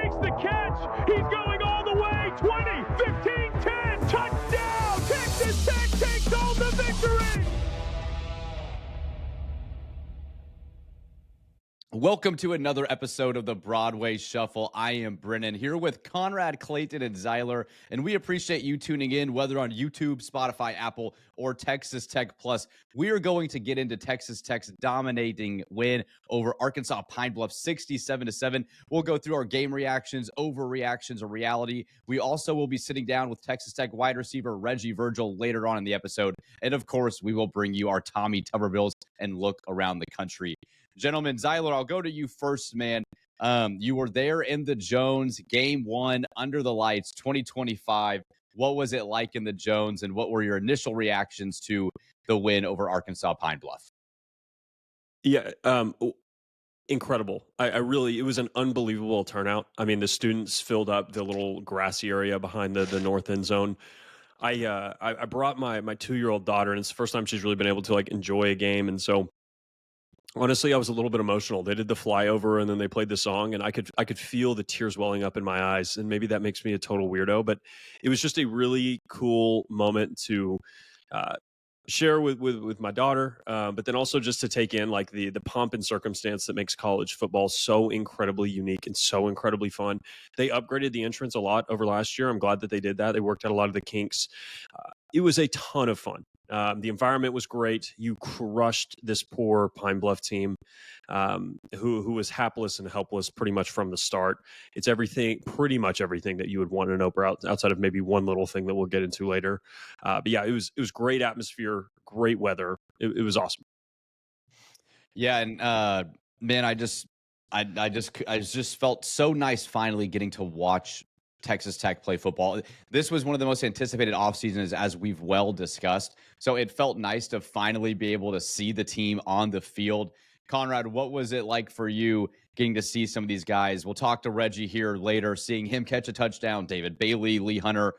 makes the catch. He's going all the way. 20, 15, 10. Touchdown. Texas Tech takes home the victory. Welcome to another episode of the Broadway Shuffle. I am Brennan here with Conrad, Clayton, and Zyler, and we appreciate you tuning in, whether on YouTube, Spotify, Apple, or Texas Tech Plus. We are going to get into Texas Tech's dominating win over Arkansas-Pine Bluff, 67-7. We'll go through our game reactions, overreactions, or reality. We also will be sitting down with Texas Tech wide receiver Reggie Virgil later on in the episode, and of course, we will bring you our Tommy Tubervilles and look around the country. Gentlemen, Zyler, I'll go to you first, man. You were there in the Jones, game one, under the lights, 2025. What was it like in the Jones, and what were your initial reactions to the win over Arkansas-Pine Bluff? Yeah, incredible. I really, it was an unbelievable turnout. I mean, the students filled up the little grassy area behind the north end zone. I brought my 2-year-old daughter, and it's the first time she's really been able to like enjoy a game, and so honestly, I was a little bit emotional. They did the flyover and then they played the song, and I could feel the tears welling up in my eyes. And maybe that makes me a total weirdo, but it was just a really cool moment to share with my daughter, but then also just to take in like the pomp and circumstance that makes college football so incredibly unique and so incredibly fun. They upgraded the entrance a lot over last year. I'm glad that they did that. They worked out a lot of the kinks. It was a ton of fun. The environment was great. You crushed this poor Pine Bluff team, who was hapless and helpless pretty much from the start. It's pretty much everything that you would want in Oprah, outside of maybe one little thing that we'll get into later. But yeah, it was great atmosphere, great weather. It was awesome. Yeah, and man, I just felt so nice finally getting to watch Texas Tech play football. This was one of the most anticipated off seasons, as we've well discussed. So it felt nice to finally be able to see the team on the field. Conrad, what was it like for you getting to see some of these guys? We'll talk to Reggie here later, seeing him catch a touchdown, David Bailey, Lee Hunter,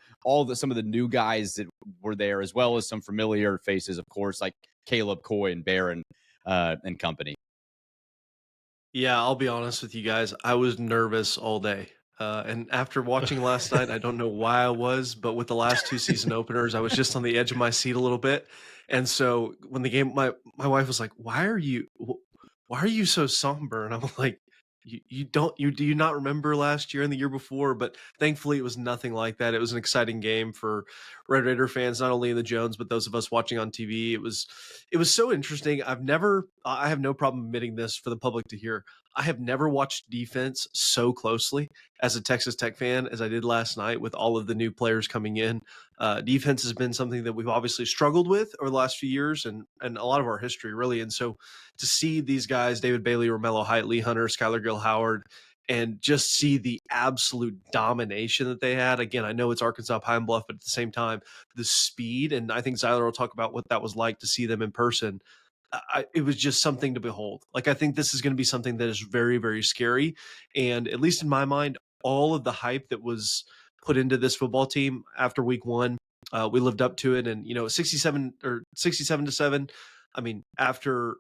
some of the new guys that were there, as well as some familiar faces, of course, like Caleb Coy and Barron and company. Yeah, I'll be honest with you guys. I was nervous all day. And after watching last night, I don't know why I was, but with the last two season openers, I was just on the edge of my seat a little bit. And so when the game, my wife was like, why are you so somber? And I'm like, do you not remember last year and the year before? But thankfully it was nothing like that. It was an exciting game for Red Raider fans, not only in the Jones, but those of us watching on TV. It was so interesting. I have no problem admitting this for the public to hear. I have never watched defense so closely as a Texas Tech fan as I did last night with all of the new players coming in. Defense has been something that we've obviously struggled with over the last few years and a lot of our history, really. And so to see these guys, David Bailey, Romello Height, Lee Hunter, Skylar Gill Howard, and just see the absolute domination that they had. Again, I know it's Arkansas-Pine Bluff, but at the same time, the speed, and I think Zyler will talk about what that was like to see them in person. It was just something to behold. Like, I think this is going to be something that is very, very scary. And at least in my mind, all of the hype that was put into this football team after week one, we lived up to it. And, 67-7. I mean, after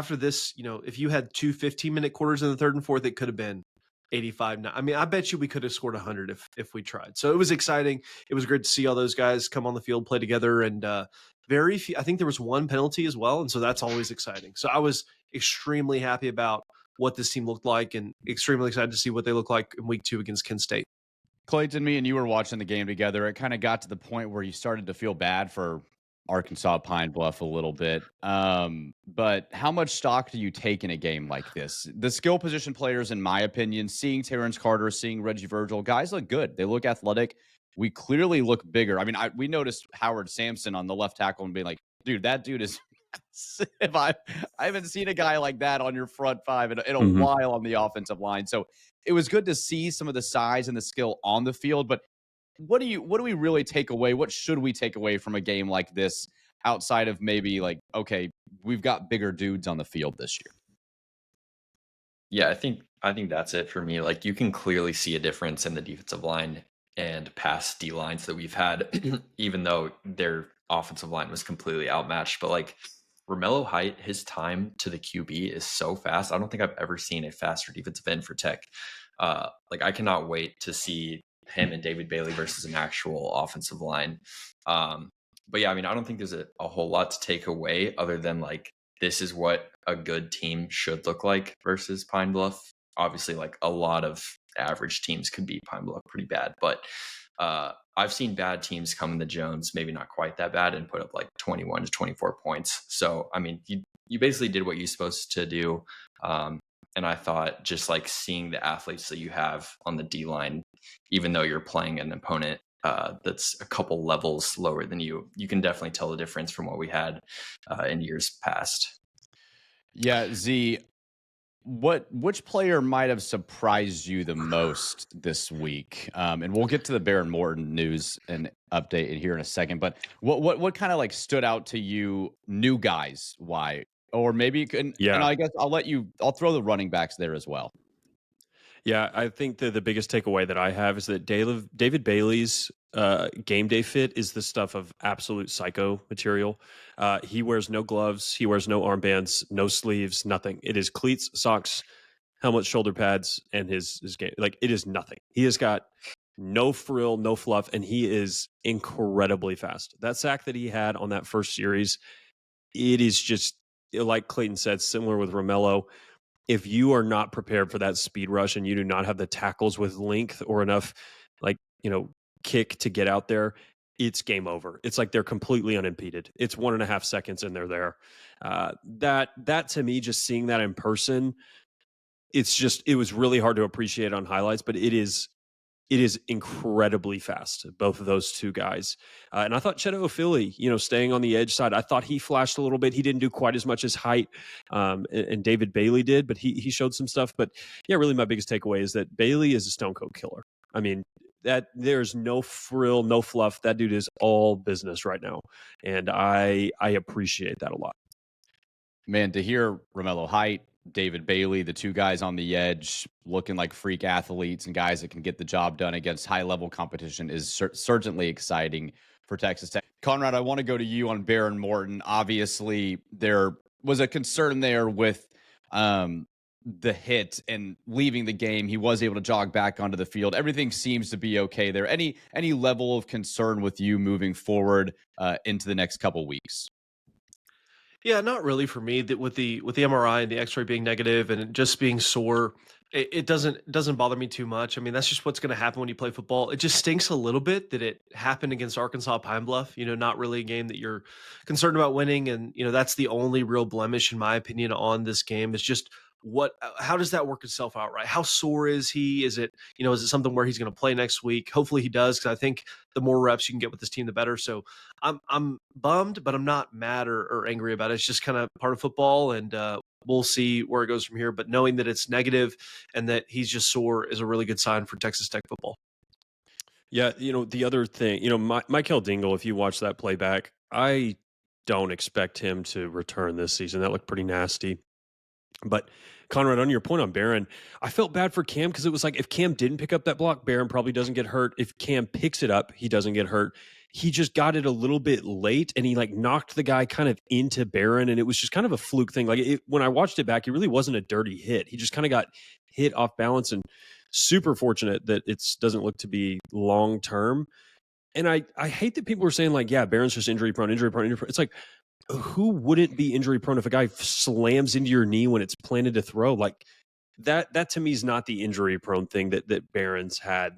this, if you had two 15-minute quarters in the third and fourth, it could have been 85. I mean, I bet you we could have scored 100 if we tried. So it was exciting. It was great to see all those guys come on the field, play together, and very few. I think there was one penalty as well, and so that's always exciting. So I was extremely happy about what this team looked like, and extremely excited to see what they look like in week 2 against Kent State. Clayton, me and you were watching the game together. It kind of got to the point where you started to feel bad for Arkansas-Pine Bluff a little bit. But how much stock do you take in a game like this? The skill position players, in my opinion, seeing Terrence Carter, seeing Reggie Virgil, guys look good. They look athletic. We clearly look bigger. I mean, we noticed Howard Sampson on the left tackle and being like, dude, that dude is I haven't seen a guy like that on your front five in a while on the offensive line. So it was good to see some of the size and the skill on the field. But what do we really take away? What should we take away from a game like this outside of maybe like, okay, we've got bigger dudes on the field this year? Yeah, I think that's it for me. Like, you can clearly see a difference in the defensive line and pass D lines that we've had, even though their offensive line was completely outmatched. But like Romello Height, his time to the QB is so fast. I don't think I've ever seen a faster defensive end for Tech. Like I cannot wait to see him and David Bailey versus an actual offensive line. But yeah, I mean, I don't think there's a whole lot to take away other than like this is what a good team should look like versus Pine Bluff. Obviously, like a lot of average teams could beat Pine Bluff pretty bad, but I've seen bad teams come in the Jones, maybe not quite that bad, and put up like 21 to 24 points. So, I mean, you basically did what you're supposed to do. And I thought just like seeing the athletes that you have on the D line, even though you're playing an opponent that's a couple levels lower than you, you can definitely tell the difference from what we had in years past. Yeah, Z, which player might have surprised you the most this week? And we'll get to the Baron Morton news and update here in a second. But what kind of like stood out to you, new guys? Why? Or maybe you can. Yeah. And I guess I'll throw the running backs there as well. Yeah, I think the biggest takeaway that I have is that David Bailey's game day fit is the stuff of absolute psycho material. He wears no gloves, he wears no armbands, no sleeves, nothing. It is cleats, socks, helmet, shoulder pads, and his game. Like it is nothing. He has got no frill, no fluff, and he is incredibly fast. That sack that he had on that first series, it is just like Clayton said, similar with Romello. If you are not prepared for that speed rush and you do not have the tackles with length or enough, like, kick to get out there, it's game over. It's like they're completely unimpeded. It's 1.5 seconds and they're there. That to me, just seeing that in person, it was really hard to appreciate on highlights, but it is incredibly fast, both of those two guys. And I thought Cheto Philly, staying on the edge side, I thought he flashed a little bit. He didn't do quite as much as Height and David Bailey did, but he showed some stuff. But yeah, really my biggest takeaway is that Bailey is a stone cold killer. I mean, that there's no frill, no fluff. That dude is all business right now. And I appreciate that a lot. Man, to hear Romello Height, David Bailey, the two guys on the edge looking like freak athletes and guys that can get the job done against high-level competition is certainly exciting for Texas Tech. Conrad, I want to go to you on Baron Morton. Obviously, there was a concern there with the hit and leaving the game. He was able to jog back onto the field. Everything seems to be okay there. Any level of concern with you moving forward into the next couple weeks? Yeah, not really for me. That with the MRI and the X-ray being negative and it just being sore, it doesn't bother me too much. I mean, that's just what's going to happen when you play football. It just stinks a little bit that it happened against Arkansas-Pine Bluff. Not really a game that you're concerned about winning, and that's the only real blemish in my opinion on this game. Is just how does that work itself out, right? How sore is he? Is it something where he's going to play next week? Hopefully he does, because I think the more reps you can get with this team, the better. So I'm bummed, but I'm not mad or angry about it. It's just kind of part of football, and we'll see where it goes from here. But knowing that it's negative and that he's just sore is a really good sign for Texas Tech football. Yeah, the other thing, Michael Dingle, if you watch that playback, I don't expect him to return this season. That looked pretty nasty. But Conrad, on your point on Baron, I felt bad for Cam because it was like if Cam didn't pick up that block, Baron probably doesn't get hurt. If Cam picks it up, he doesn't get hurt. He just got it a little bit late, and he knocked the guy kind of into Baron, and it was just kind of a fluke thing. When I watched it back, it really wasn't a dirty hit. He just kind of got hit off balance, and super fortunate that it doesn't look to be long term. And I hate that people are saying Baron's just injury prone. It's like, who wouldn't be injury prone if a guy slams into your knee when it's planted to throw? Like that to me is not the injury prone thing that Barron's had.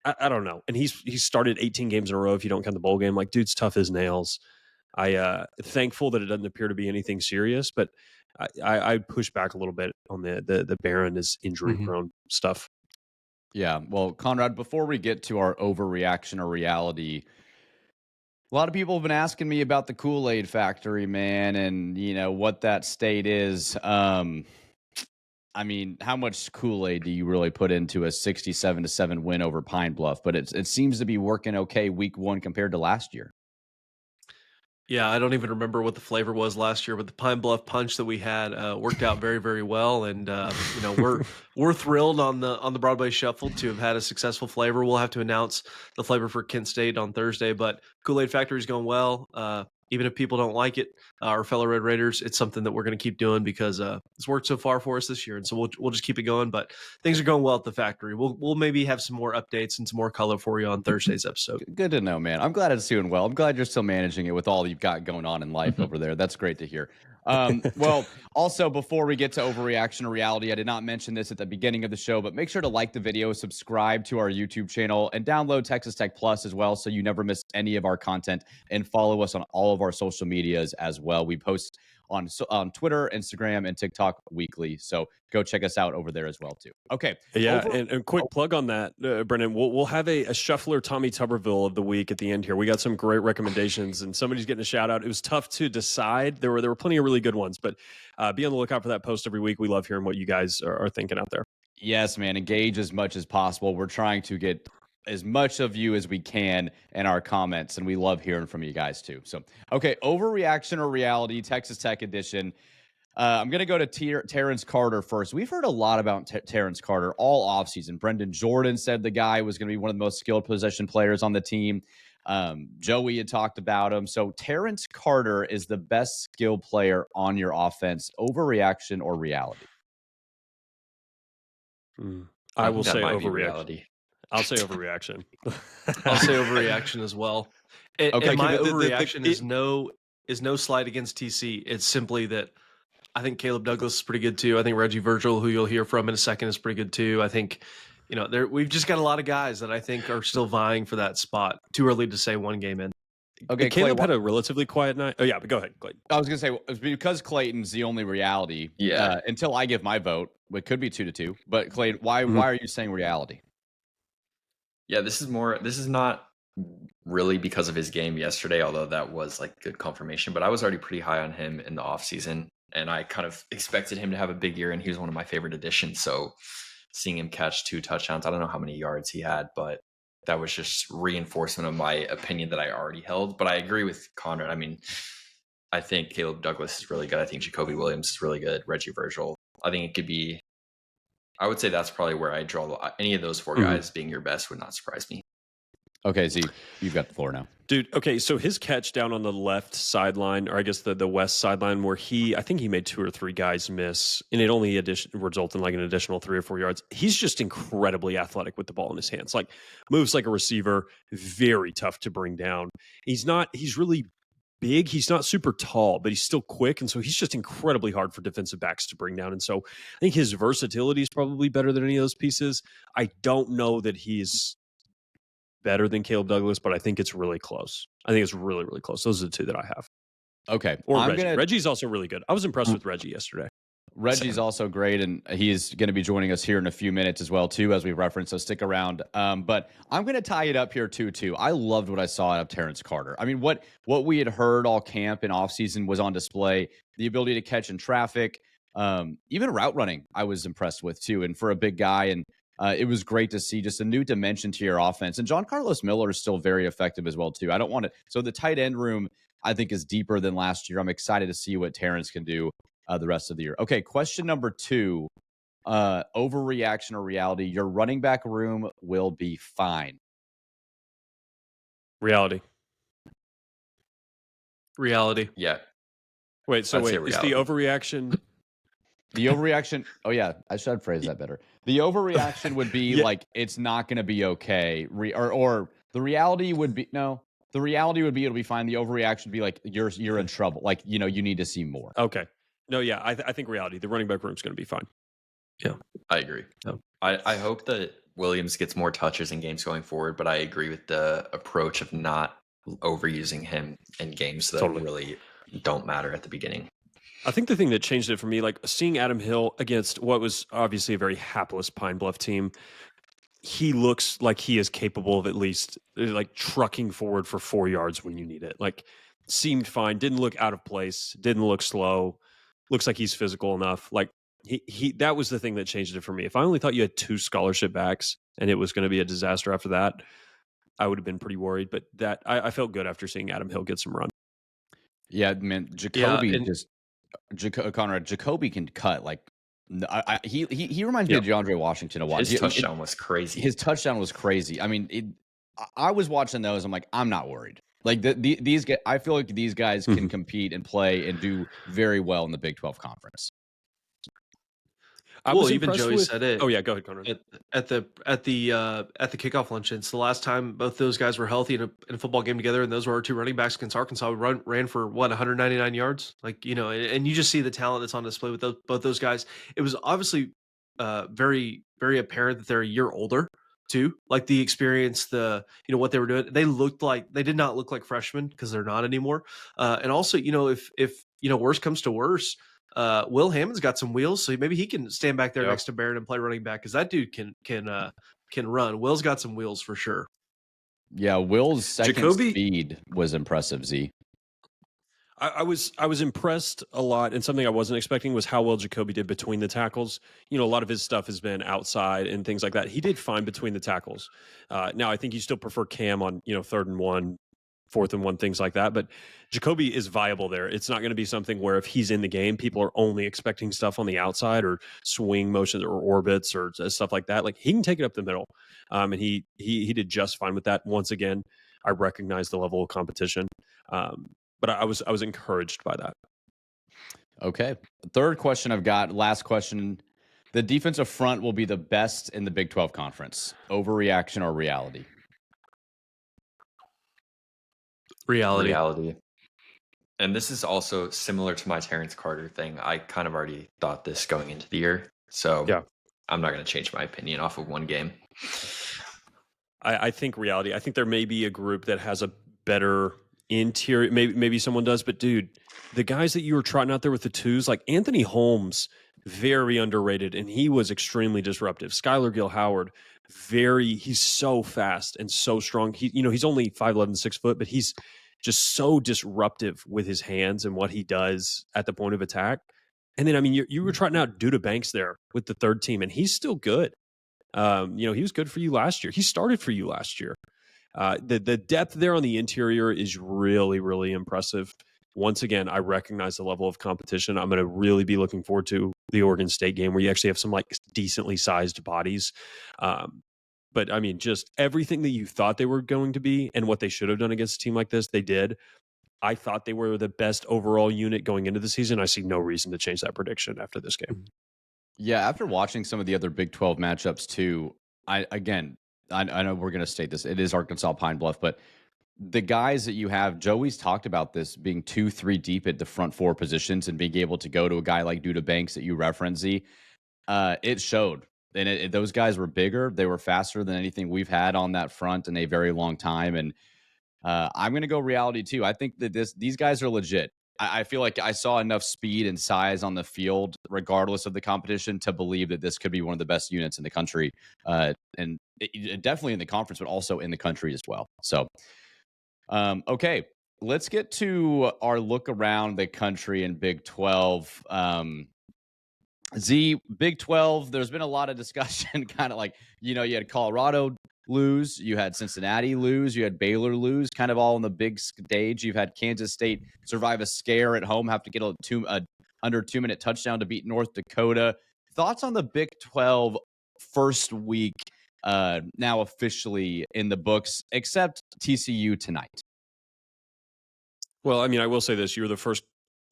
I don't know. And he's started 18 games in a row if you don't count the bowl game. Dude's tough as nails. I thankful that it doesn't appear to be anything serious, but I push back a little bit on the Baron is injury prone stuff. Yeah. Well, Conrad, before we get to our overreaction or reality, a lot of people have been asking me about the Kool-Aid factory, man, and what that state is. I mean, how much Kool-Aid do you really put into a 67-7 win over Pine Bluff? But it seems to be working okay week one compared to last year. Yeah, I don't even remember what the flavor was last year, but the Pine Bluff punch that we had worked out very, very well, and we're thrilled on the Broadway Shuffle to have had a successful flavor. We'll have to announce the flavor for Kent State on Thursday, but Kool-Aid Factory is going well. even if people don't like it, our fellow Red Raiders, it's something that we're going to keep doing because it's worked so far for us this year, and so we'll just keep it going. But things are going well at the factory. We'll maybe have some more updates and some more color for you on Thursday's episode. Good to know, man. I'm glad it's doing well. I'm glad you're still managing it with all you've got going on in life over there. That's great to hear. Well, also, before we get to overreaction or reality, I did not mention this at the beginning of the show, but make sure to like the video, subscribe to our YouTube channel, and download Texas Tech Plus as well so you never miss any of our content, and follow us on all of our social medias as well. We post on Twitter, Instagram, and TikTok weekly, so go check us out over there as well too. Okay, yeah, and quick plug on that, Brennan. We'll have a shuffler Tommy Tuberville of the week at the end here. We got some great recommendations, and somebody's getting a shout out. It was tough to decide. There were plenty of really good ones, but be on the lookout for that post every week. We love hearing what you guys are thinking out there. Yes, man. Engage as much as possible. We're trying to get as much of you as we can in our comments, and we love hearing from you guys too. So, okay, overreaction or reality, Texas Tech edition. I'm going to go to Terrence Carter first. We've heard a lot about Terrence Carter all offseason. Brendan Jordan said the guy was going to be one of the most skilled possession players on the team. Joey had talked about him. So Terrence Carter is the best skill player on your offense. Overreaction or reality? I will say overreaction. Reality. I'll say overreaction. I'll say overreaction as well. Okay, and my overreaction is no slight against TC. It's simply that I think Caleb Douglas is pretty good too. I think Reggie Virgil, who you'll hear from in a second, is pretty good too. I think, we've just got a lot of guys that I think are still vying for that spot. Too early to say one game in. Okay, Caleb had a relatively quiet night. Oh yeah, but go ahead, Clayton. I was going to say, it's because Clayton's the only reality. Yeah. Until I give my vote, it could be 2-2. But Clayton, why are you saying reality? Yeah, this is not really because of his game yesterday, although that was like good confirmation. But I was already pretty high on him in the offseason, and I kind of expected him to have a big year, and he was one of my favorite additions. So seeing him catch 2 touchdowns, I don't know how many yards he had, but that was just reinforcement of my opinion that I already held. But I agree with Conrad. I mean, I think Caleb Douglas is really good. I think Jacoby Williams is really good. Reggie Virgil. I think it could be, I would say that's probably where I draw any of those 4 guys being your best would not surprise me. Okay, Z, you've got the floor now. Dude, okay, so his catch down on the left sideline, or I guess the west sideline, where I think he made 2 or 3 guys miss, and it only resulted in like an additional 3 or 4 yards. He's just incredibly athletic with the ball in his hands. Like, moves like a receiver, very tough to bring down. He's really big. He's not super tall, but he's still quick, and so he's just incredibly hard for defensive backs to bring down. And so I think his versatility is probably better than any of those pieces. I don't know that he's better than Caleb Douglas, but I think it's really close. I think it's really, really close. Those are the 2 that I have. Okay. Or Reggie's also really good. I was impressed with Reggie yesterday. Reggie's also great, and he's going to be joining us here in a few minutes as well, too, as we referenced, so stick around. But I'm going to tie it up here, too. I loved what I saw out of Terrence Carter. I mean, what we had heard all camp and offseason was on display. The ability to catch in traffic, even route running, I was impressed with, too. And for a big guy, and it was great to see just a new dimension to your offense. And John Carlos Miller is still very effective as well, too. I don't want to – so the tight end room, I think, is deeper than last year. I'm excited to see what Terrence can do the rest of the year. Okay, question number 2, overreaction or reality. Your running back room will be fine. Reality. Yeah. Wait, so is the overreaction... The overreaction, oh yeah, I should phrase that better. The overreaction would be like, it's not going to be okay. Or the reality would be, no, the reality would be it'll be fine. The overreaction would be like, you're in trouble. Like, you need to see more. Okay. No, yeah, I think reality. The running back room's going to be fine. Yeah, I agree. Yeah. I hope that Williams gets more touches in games going forward, but I agree with the approach of not overusing him in games that really don't matter at the beginning. I think the thing that changed it for me, like seeing Adam Hill against what was obviously a very hapless Pine Bluff team, he looks like he is capable of at least like trucking forward for 4 yards when you need it. Like, seemed fine, didn't look out of place, didn't look slow, looks like he's physical enough. Like he that was the thing that changed it for me. If I only thought you had 2 scholarship backs and it was going to be a disaster after that, I would have been pretty worried. But that I felt good after seeing Adam Hill get some run. Yeah, man, Jacoby Conrad, Jacoby can cut like he reminds me of DeAndre Washington a lot. His touchdown was crazy. His touchdown was crazy. I mean, I was watching those. I'm like, I'm not worried. Like these guys, I feel like these guys can compete and play and do very well in the Big 12 conference. I was even impressed Joey with. said it. Oh yeah, go ahead, Conrad. At the kickoff luncheon. It's the last time both those guys were healthy in a football game together, and those were our two running backs against Arkansas. We ran for 199 yards. Like, and you just see the talent that's on display with both those guys. It was obviously very, very apparent that they're a year older too. Like the experience, what they were doing. They did not look like freshmen because they're not anymore. And also, if worse comes to worse, Will Hammond's got some wheels, so maybe he can stand back there next to Barrett and play running back, because that dude can run. Will's got some wheels for sure. Yeah, Will's second speed was impressive, Z. I was impressed a lot, and something I wasn't expecting was how well Jacoby did between the tackles. A lot of his stuff has been outside and things like that. He did fine between the tackles. Now, I think you still prefer Cam on 3rd and 1, 4th and 1, things like that. But Jacoby is viable there. It's not going to be something where if he's in the game, people are only expecting stuff on the outside or swing motions or orbits or stuff like that. Like, he can take it up the middle, and he did just fine with that. Once again, I recognize the level of competition. But I was encouraged by that. Okay. Third question I've got, last question. The defensive front will be the best in the Big 12 conference. Overreaction or reality? Reality. And this is also similar to my Terrence Carter thing. I kind of already thought this going into the year. So yeah, I'm not going to change my opinion off of one game. I think reality. I think there may be a group that has a better interior, maybe someone does, but dude, the guys that you were trotting out there with the twos, like Anthony Holmes, very underrated, and he was extremely disruptive. Skylar Gill-Howard, he's so fast and so strong. He's only 5'11", 6 foot, but he's just so disruptive with his hands and what he does at the point of attack. And then, you were trotting out Duda Banks there with the third team, and he's still good. He was good for you last year. He started for you last year. The depth there on the interior is really, really impressive. Once again, I recognize the level of competition. I'm going to really be looking forward to the Oregon State game where you actually have some like decently sized bodies. But just everything that you thought they were going to be and what they should have done against a team like this, they did. I thought they were the best overall unit going into the season. I see no reason to change that prediction after this game. Yeah, after watching some of the other Big 12 matchups too, I know we're going to state this. It is Arkansas-Pine Bluff, but the guys that you have, Joey's talked about this being 2-3 deep at the front four positions and being able to go to a guy like Duda Banks that you referenced, Z. It showed. And those guys were bigger. They were faster than anything we've had on that front in a very long time. And I'm going to go reality too. I think that these guys are legit. I feel like I saw enough speed and size on the field, regardless of the competition, to believe that this could be one of the best units in the country, and definitely in the conference, but also in the country as well. So, okay, let's get to our look around the country in Big 12. Big 12, there's been a lot of discussion, kind of like, you had Colorado lose, you had Cincinnati lose, you had Baylor lose, kind of all on the big stage. You've had Kansas State survive a scare at home, have to get a under 2-minute touchdown to beat North Dakota. Thoughts on the Big 12 first week, now officially in the books, except TCU tonight? Well, I will say this. You were the first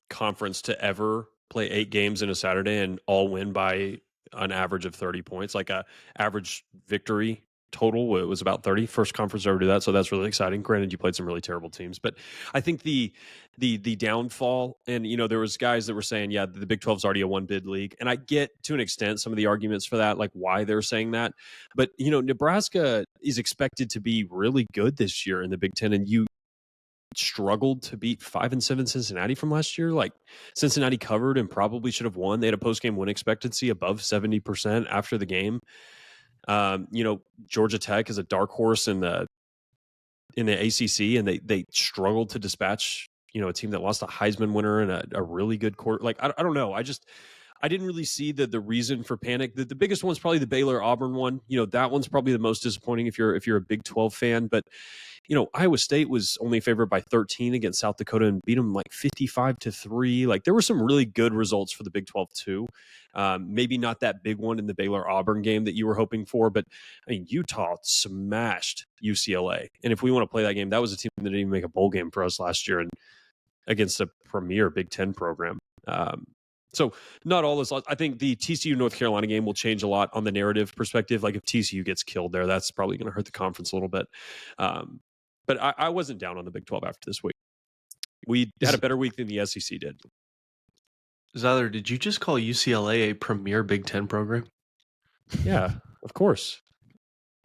conference to ever play 8 games in a Saturday and all win by an average of 30 points, like a average victory total. It was about 30. First conference to ever do that, so that's really exciting. Granted, you played some really terrible teams, but I think the downfall, and there was guys that were saying, yeah, the Big 12 is already a one bid league, and I get to an extent some of the arguments for that, like why they're saying that, but Nebraska is expected to be really good this year in the Big 10, and you struggled to beat 5-7 Cincinnati from last year. Like, Cincinnati covered and probably should have won. They had a post-game win expectancy above 70% after the game. Georgia Tech is a dark horse in the ACC, and they struggled to dispatch a team that lost a Heisman winner and a really good court. Like, I don't know. I didn't really see the reason for panic. The biggest one's probably the Baylor Auburn one. That one's probably the most disappointing if you're a Big 12 fan. But Iowa State was only favored by 13 against South Dakota and beat them like 55-3. Like there were some really good results for the Big 12 too. Maybe not that big one in the Baylor Auburn game that you were hoping for, but I mean Utah smashed UCLA. And if we want to play that game, that was a team that didn't even make a bowl game for us last year and against a premier Big 10 program. So not all this. I think the TCU North Carolina game will change a lot on the narrative perspective. Like if TCU gets killed there, that's probably going to hurt the conference a little bit. But I wasn't down on the Big 12 after this week. We had a better week than the SEC did. Zyler, did you just call UCLA a premier Big Ten program? Yeah, of course.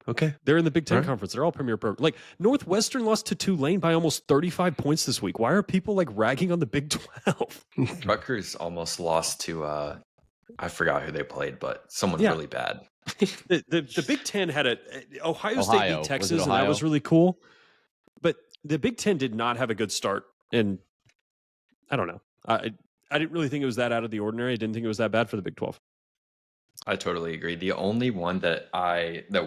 Okay. They're in the Big Ten conference. They're all premier program. Like Northwestern lost to Tulane by almost 35 points this week. Why are people like ragging on the Big 12? Rutgers almost lost to I forgot who they played, but someone really bad. The Big Ten had Ohio State beat Texas, and that was really cool. But the Big Ten did not have a good start, and I don't know. I didn't really think it was that out of the ordinary. I didn't think it was that bad for the Big 12. I totally agree. The only one that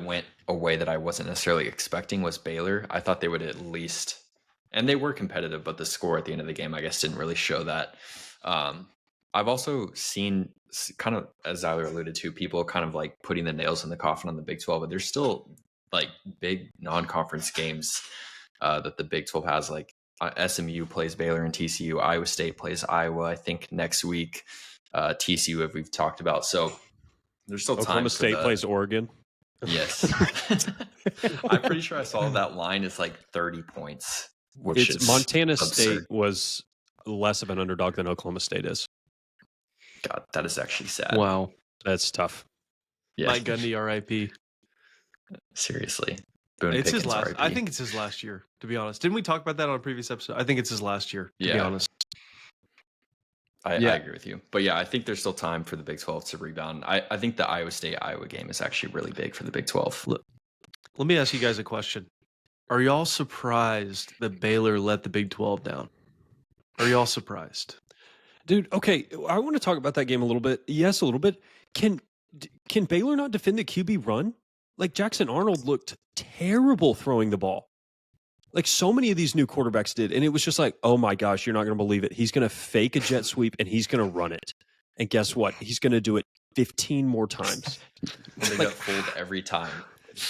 went away that I wasn't necessarily expecting was Baylor. I thought they would at least, and they were competitive, but the score at the end of the game, I guess, didn't really show that. I've also seen kind of, as Zyler alluded to, people kind of like putting the nails in the coffin on the Big 12, but there's still like big non-conference games that the Big 12 has. Like SMU plays Baylor and TCU. Iowa State plays Iowa, I think, next week. TCU, if we've talked about. So there's still time. Oklahoma State plays Oregon. Yes. I'm pretty sure I saw that line is like 30 points. Which is Montana absurd. State was less of an underdog than Oklahoma State is. God, that is actually sad. Wow. That's tough. Yeah. Mike Gundy, RIP. Seriously. Boone It's his Pickens, last. RIP. I think it's his last year, to be honest. Didn't we talk about that on a previous episode? I think it's his last year, to be honest. I agree with you. But yeah, I think there's still time for the Big 12 to rebound. I think the Iowa State-Iowa game is actually really big for the Big 12. Let me ask you guys a question. Are y'all surprised that Baylor let the Big 12 down? Are y'all surprised? Dude, okay, I want to talk about that game a little bit. Yes, a little bit. Can Baylor not defend the QB run? Like Jackson Arnold looked terrible throwing the ball. Like so many of these new quarterbacks did. And it was just like, oh my gosh, you're not going to believe it. He's going to fake a jet sweep and he's going to run it. And guess what? He's going to do it 15 more times. They got fooled every time.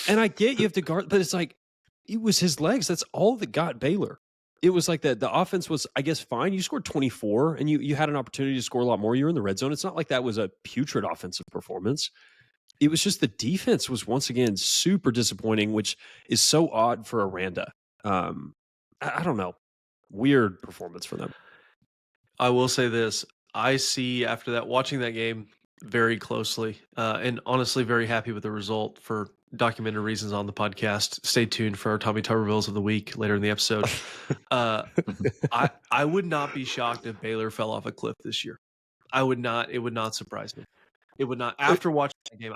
And I get you have to guard, but it's like, it was his legs. That's all that got Baylor. It was like the offense was, I guess, fine. You scored 24 and you had an opportunity to score a lot more. You were in the red zone. It's not like that was a putrid offensive performance. It was just the defense was once again super disappointing, which is so odd for Aranda. I don't know. Weird performance for them. I will say this. I see after that, watching that game very closely, and honestly very happy with the result for documented reasons on the podcast. Stay tuned for our Tommy Tubervilles of the week later in the episode. I would not be shocked if Baylor fell off a cliff this year. I would not. It would not surprise me. It would not. After watching that game,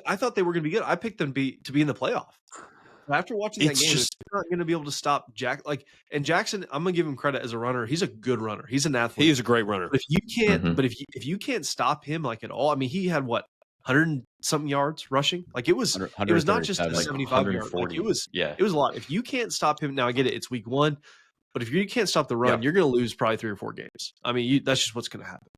I thought they were going to be good. I picked them to be in the playoff. After watching that game, they're not going to be able to stop Jack. And Jackson, I'm going to give him credit as a runner. He's a good runner. He's an athlete. He is a great runner. But if you can't, if you can't stop him like at all, I mean, he had what 100-something yards rushing. Like it was not just a 75 yard. Like it was a lot. If you can't stop him, now I get it. It's week 1, but if you can't stop the run, you're going to lose probably 3 or 4 games. I mean, that's just what's going to happen.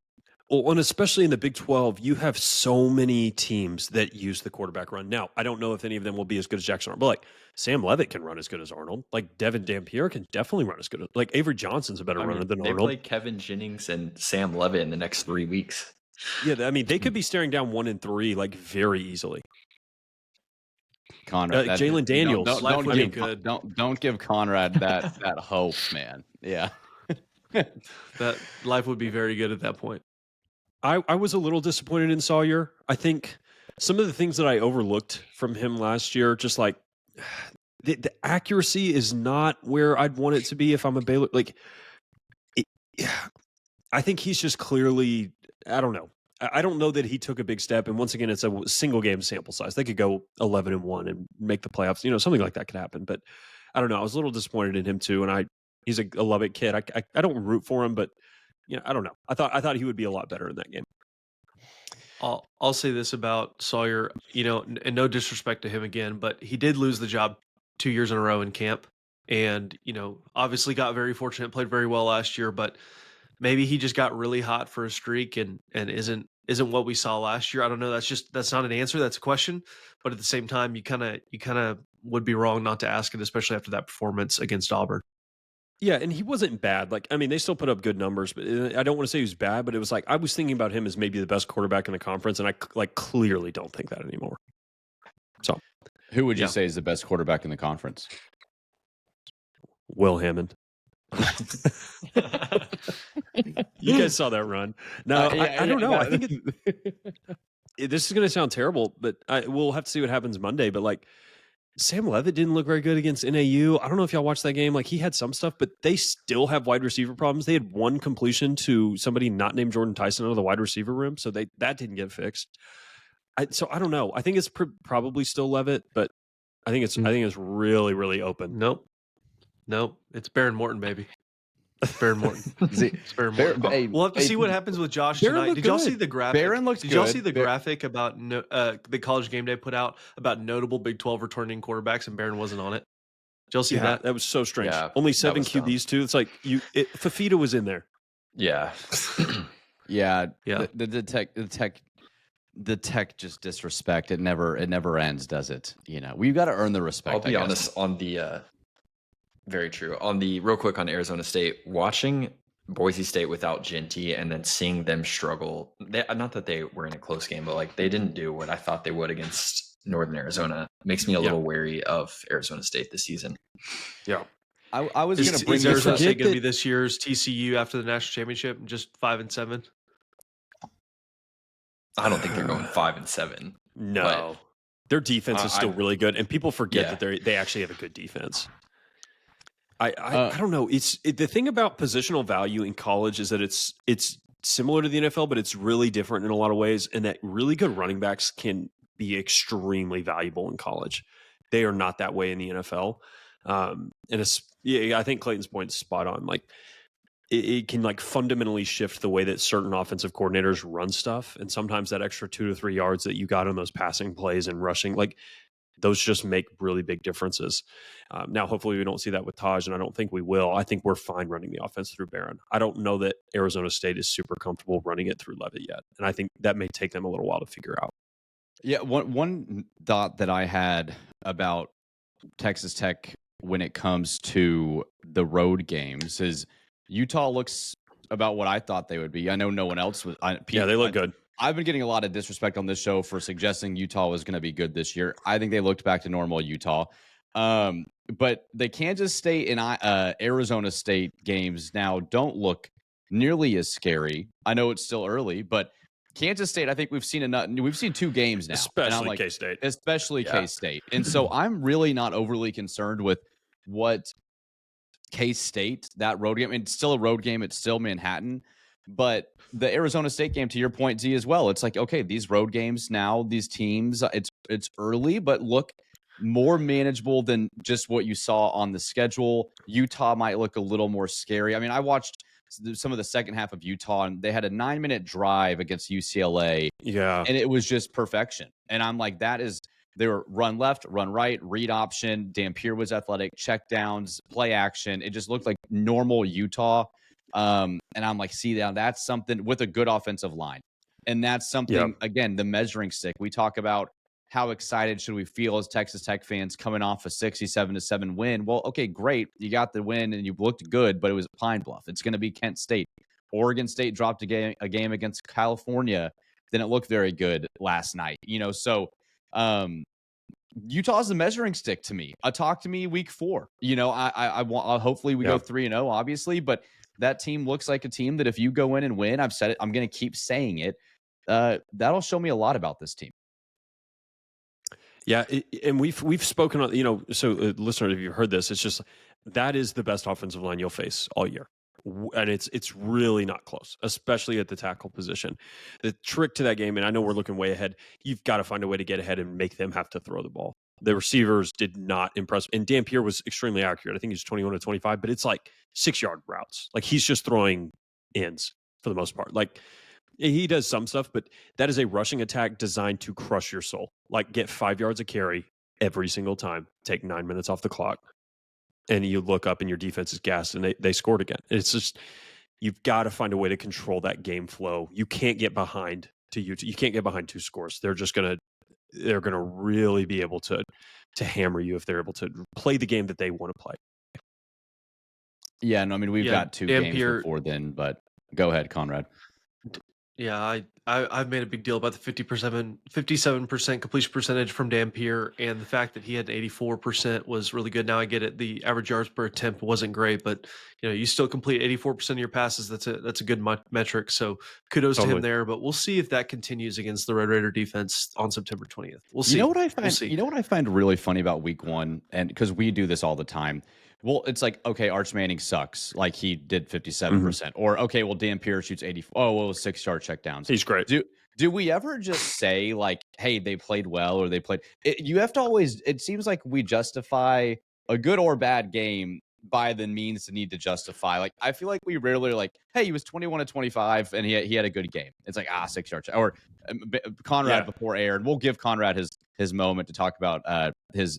Well, and especially in the Big 12, you have so many teams that use the quarterback run. Now, I don't know if any of them will be as good as Jackson Arnold, but like Sam Levitt can run as good as Arnold. Like Devin Dampier can definitely run as good as like Avery Johnson's a better runner than Arnold. They play Kevin Jennings and Sam Levitt in the next 3 weeks. Yeah, I mean, they could be staring down 1 and 3 like very easily. Conrad, Jalen Daniels. Don't give Conrad that hope, man. Yeah. That life would be very good at that point. I was a little disappointed in Sawyer. I think some of the things that I overlooked from him last year, just like the accuracy is not where I'd want it to be if I'm a Baylor. I think he's just clearly, I don't know. I don't know that he took a big step. And once again, it's a single game sample size. They could go 11-1 and make the playoffs. You know, something like that could happen. But I don't know. I was a little disappointed in him too. And he's a Lubbock kid. I don't root for him, but I don't know. I thought he would be a lot better in that game. I'll say this about Sawyer, and no disrespect to him again, but he did lose the job 2 years in a row in camp, and obviously got very fortunate, played very well last year, but maybe he just got really hot for a streak and isn't what we saw last year. I don't know. That's not an answer. That's a question. But at the same time, you kind of would be wrong not to ask it, especially after that performance against Auburn. Yeah, and he wasn't bad. Like, I mean, they still put up good numbers, but I don't want to say he was bad, but it was like I was thinking about him as maybe the best quarterback in the conference, and I clearly don't think that anymore. So, who would you say is the best quarterback in the conference? Will Hammond. You guys saw that run. No, I don't know. I think this is going to sound terrible, but we'll have to see what happens Monday. But like, Sam Leavitt didn't look very good against NAU. I don't know if y'all watched that game. Like, he had some stuff, but they still have wide receiver problems. They had one completion to somebody not named Jordan Tyson out of the wide receiver room, so that didn't get fixed. So I don't know. I think it's probably still Leavitt, but I think it's really, really open. Nope. It's Baron Morton, baby. Baron Morton. It's Baron Morton. We'll have to see what happens with Josh tonight. Did y'all see the graphic? Baron looks good. Did y'all see the graphic about the College Game Day put out about notable Big 12 returning quarterbacks, and Baron wasn't on it? Did y'all see that? That was so strange. Yeah, only 7 QBs too. It's like Fafita was in there. Yeah. Yeah. The tech just disrespect. It never ends, does it? We've got to earn the respect. I'll be honest on the very true. On the real quick on Arizona State, watching Boise State without Ginty and then seeing them struggle. Not that they were in a close game, but like they didn't do what I thought they would against Northern Arizona. Makes me a little wary of Arizona State this season. Yeah. I was going to bring is Arizona State going to be this year's TCU after the national championship, just 5-7? I don't think they're going 5-7. No, their defense is still really good, and people forget that they actually have a good defense. I don't know. The thing about positional value in college is that it's similar to the NFL, but it's really different in a lot of ways. And that really good running backs can be extremely valuable in college. They are not that way in the NFL. I think Clayton's point is spot on. Like it can like fundamentally shift the way that certain offensive coordinators run stuff, and sometimes that extra 2 to 3 yards that you got on those passing plays and rushing, like those just make really big differences. Now, hopefully we don't see that with Taj, and I don't think we will. I think we're fine running the offense through Barron. I don't know that Arizona State is super comfortable running it through Leavitt yet, and I think that may take them a little while to figure out. Yeah, one thought that I had about Texas Tech when it comes to the road games is Utah looks about what I thought they would be. I know no one else was. They look good. I've been getting a lot of disrespect on this show for suggesting Utah was going to be good this year. I think they looked back to normal Utah. But the Kansas State and Arizona State games now don't look nearly as scary. I know it's still early, but Kansas State, I think we've seen 2 games now. Especially K-State. Especially K-State. And so I'm really not overly concerned with what K-State, that road game. It's still a road game. It's still Manhattan. But the Arizona State game, to your point, Z, as well, it's like, okay, these road games now, these teams, it's early, but look more manageable than just what you saw on the schedule. Utah might look a little more scary. I mean, I watched some of the second half of Utah, and they had a 9-minute drive against UCLA. Yeah. And it was just perfection. And I'm like, they were run left, run right, read option. Dampier was athletic, check downs, play action. It just looked like normal Utah. And I'm like, see, now that's something with a good offensive line. And that's something, again, the measuring stick. We talk about how excited should we feel as Texas Tech fans coming off a 67-7 win. Well, okay, great. You got the win and you looked good, but it was Pine Bluff. It's going to be Kent State. Oregon State dropped a game against California. Didn't look very good last night. So Utah's the measuring stick to me. Talk to me week 4. I want, hopefully we go 3-0, obviously, but that team looks like a team that if you go in and win, I've said it, I'm going to keep saying it. That'll show me a lot about this team. Yeah, and we've spoken on, so listeners, if you've heard this, it's just that is the best offensive line you'll face all year. And it's really not close, especially at the tackle position. The trick to that game, and I know we're looking way ahead, you've got to find a way to get ahead and make them have to throw the ball. The receivers did not impress. And Dampier was extremely accurate. I think he's 21 to 25, but it's like 6-yard routes. Like he's just throwing ends for the most part. Like He does some stuff, but that is a rushing attack designed to crush your soul. Like, get 5 yards of carry every single time, take 9 minutes off the clock, and you look up and your defense is gassed, and they scored again. It's just, you've got to find a way to control that game flow. You can't get behind you can't get behind 2 scores. They're gonna really be able to hammer you if they're able to play the game that they want to play. Yeah, no, I mean, we've got 2 games before then, but go ahead, Conrad. Yeah, I've made a big deal about the 57% completion percentage from Dampier, and the fact that he had 84% was really good. Now I get it; the average yards per attempt wasn't great, but you still complete 84% of your passes. That's a good metric. So kudos to him there. But we'll see if that continues against the Red Raider defense on September 20th. We'll see. You know what I find? You know what I find really funny about Week 1, and because we do this all the time. Well, it's like, okay, Arch Manning sucks. Like, he did 57%. Or, okay, well, Dampier shoots 84. Oh, well, 6-yard checkdowns. He's great. Do we ever just say, like, hey, they played well, or they played? You have to always, it seems like we justify a good or bad game by the means to need to justify. Like, I feel like we rarely are like, hey, he was 21 to 25, and he had a good game. It's like, 6-yard check. Or Conrad before air, and we'll give Conrad his moment to talk about his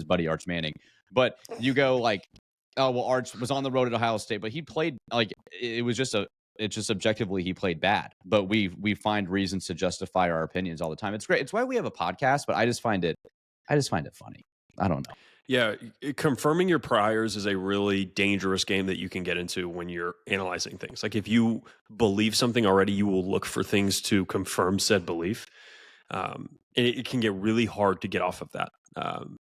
buddy Arch Manning. But you go like, oh, well, Arch was on the road at Ohio State, but he played like it's just objectively he played bad. But we find reasons to justify our opinions all the time. It's great. It's why we have a podcast. But I just find it funny. I don't know. Yeah, confirming your priors is a really dangerous game that you can get into when you're analyzing things. Like, if you believe something already, you will look for things to confirm said belief. And it can get really hard to get off of that.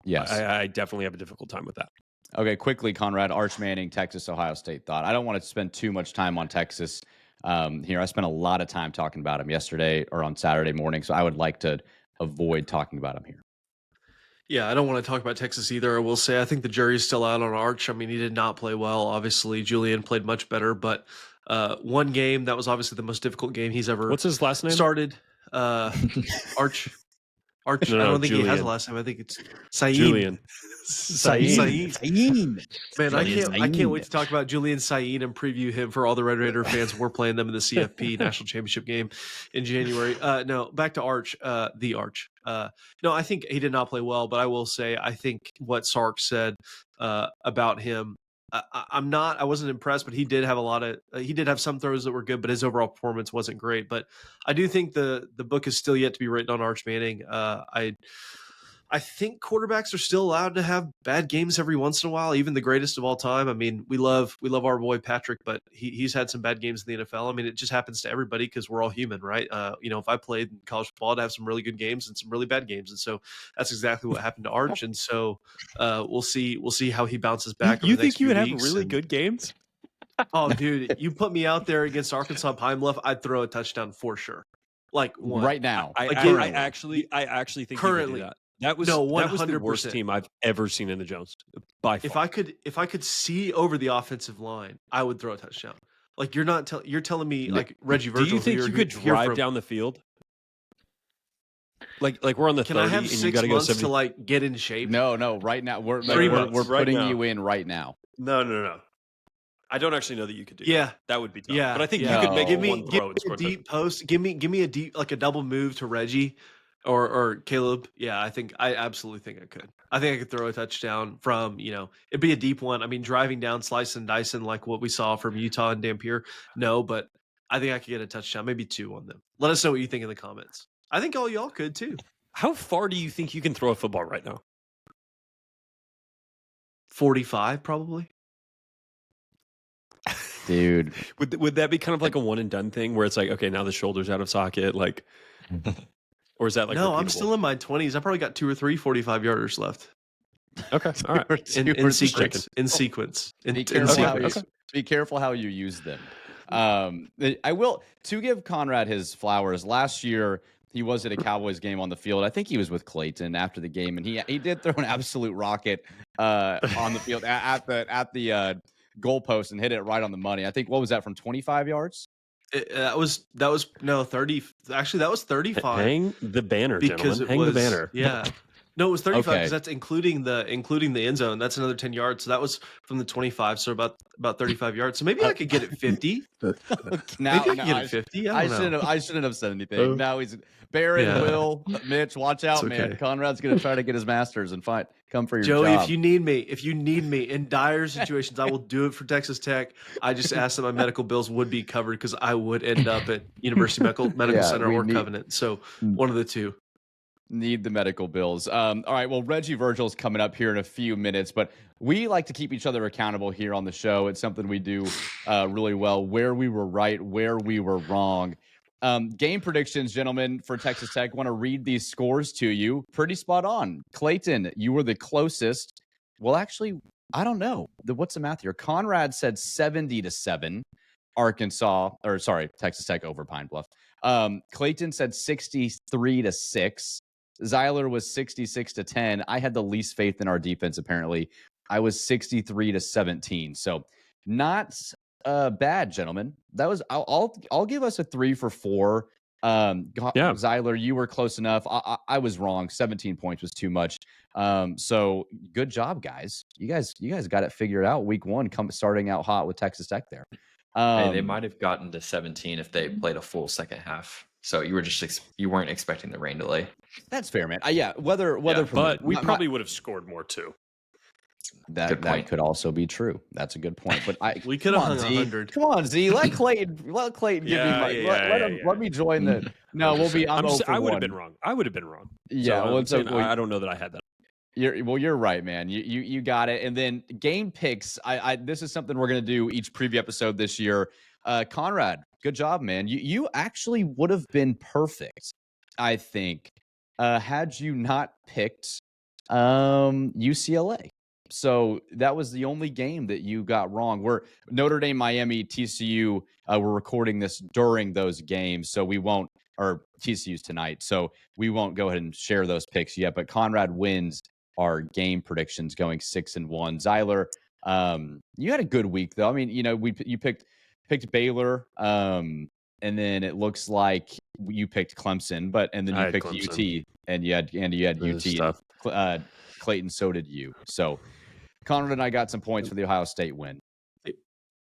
Yes. I definitely have a difficult time with that. Okay, quickly, Conrad, Arch Manning, Texas, Ohio State thought. I don't want to spend too much time on Texas here. I spent a lot of time talking about him yesterday or on Saturday morning, so I would like to avoid talking about him here. Yeah, I don't want to talk about Texas either. I will say I think the jury's still out on Arch. I mean, he did not play well. Obviously, Julian played much better, but one game, that was obviously the most difficult game he's ever What's his last name? Started. Arch. No, I don't think Julian. he has a last name. I think it's Saeed. Julian. Saeed. Man, Julian I can't wait to talk about Julian Saeed and preview him for all the Red Raider fans. We're playing them in the CFP National Championship game in January. No, back to Arch, the Arch. No, I think he did not play well, but I will say I think what Sark said about him, I wasn't impressed, but he did have some throws that were good, but his overall performance wasn't great. But I do think the book is still yet to be written on Arch Manning. I think quarterbacks are still allowed to have bad games every once in a while, even the greatest of all time. I mean, we love our boy Patrick, but he's had some bad games in the NFL. I mean, it just happens to everybody because we're all human, right? If I played in college football, I'd have some really good games and some really bad games, and so that's exactly what happened to Arch. And so we'll see how he bounces back. You think you would have really good games? Oh, dude, you put me out there against Arkansas-Pine Bluff, I'd throw a touchdown for sure. Like one. Right now. I actually think currently. You could do that. That was the worst team I've ever seen in the Jones by far. If I could see over the offensive line, I would throw a touchdown. Like, you're telling me like Reggie Virgil. Do you think you could drive down the field? Like we're on the 30 I have and 6 you got to go months 70 to like get in shape? No, right now we're 3 months. we're Right putting now. you in right now. No. I don't actually know that you could do Yeah. that. That would be tough. Yeah, But I think yeah. you could make Give one throw and a score a deep post. Give me a deep, like a double move to Reggie or Caleb. Yeah, I absolutely think I could. I think I could throw a touchdown from, it'd be a deep one. I mean, driving down, slicing and dicing like what we saw from Utah and Dampier. No, but I think I could get a touchdown, maybe 2 on them. Let us know what you think in the comments. I think all y'all could too. How far do you think you can throw a football right now? 45 probably. Dude. Would that be kind of like a one and done thing where it's like, okay, now the shoulder's out of socket, like, or is that like no? repeatable? I'm still in my 20s. I probably got 2 or 3 45-yarders left. Okay, all right. In sequence. In sequence. Be careful how you use them. I will, to give Conrad his flowers. Last year, he was at a Cowboys game on the field. I think he was with Clayton after the game, and he did throw an absolute rocket on the field at the goalpost and hit it right on the money. I think, what was that, from 25 yards? That was 30. Actually, that was 35. Hang the banner, because gentlemen. Hang the banner. Yeah. No, it was 35 Okay. because that's including the end zone. That's another 10 yards. So that was from the 25, so about 35 yards. So maybe I could get it 50. Maybe I could get it 50. I don't know. I shouldn't have said anything. Now he's Barrett, Yeah. Will, Mitch. Watch out, It's okay. man. Conrad's gonna try to get his masters and come for your Joey, job. if you need me in dire situations, I will do it for Texas Tech. I just asked that my medical bills would be covered because I would end up at University Medical Yeah, Center we or need- Covenant. So one of the two. Need the medical bills. All right. Well, Reggie Virgil's coming up here in a few minutes, but we like to keep each other accountable here on the show. It's something we do really well. Where we were right, where we were wrong. Game predictions, gentlemen, for Texas Tech. Want to read these scores to you. Pretty spot on. Clayton, you were the closest. Well, actually, I don't know. What's the math here? Conrad said 70-7. Texas Tech over Pine Bluff. Clayton said 63-6. Zyler was 66-10. I had the least faith in our defense, apparently. I was 63-17. So not bad, gentlemen. That was I'll give us a 3 for 4. Zyler, you were close enough. I was wrong. 17 points was too much. So good job, guys. You guys got it figured out. Week 1 starting out hot with Texas Tech there. Hey, they might have gotten to 17 if they played a full second half. So you were you weren't expecting the rain delay. That's fair, man. Weather. But we probably would have scored more too. That could also be true. That's a good point. But We could have hung 100. Come on, Z. Let Clayton give me my. Let me join the. No, we'll be. I would have been wrong. Yeah, so I don't know that I had that. You're right, man. You got it. And then game picks. This is something we're gonna do each preview episode this year. Conrad, good job, man. You actually would have been perfect, I think, had you not picked UCLA. So that was the only game that you got wrong. We're Notre Dame, Miami, TCU. We're recording this during those games, so we won't. Or TCU's tonight, so we won't go ahead and share those picks yet. But Conrad wins our game predictions, going 6-1. Zyler, you had a good week though. I mean, you picked Baylor, and then it looks like you picked Clemson, and then you picked Clemson. UT, and you had UT. And, Clayton, so did you. So Conrad and I got some points for the Ohio State win.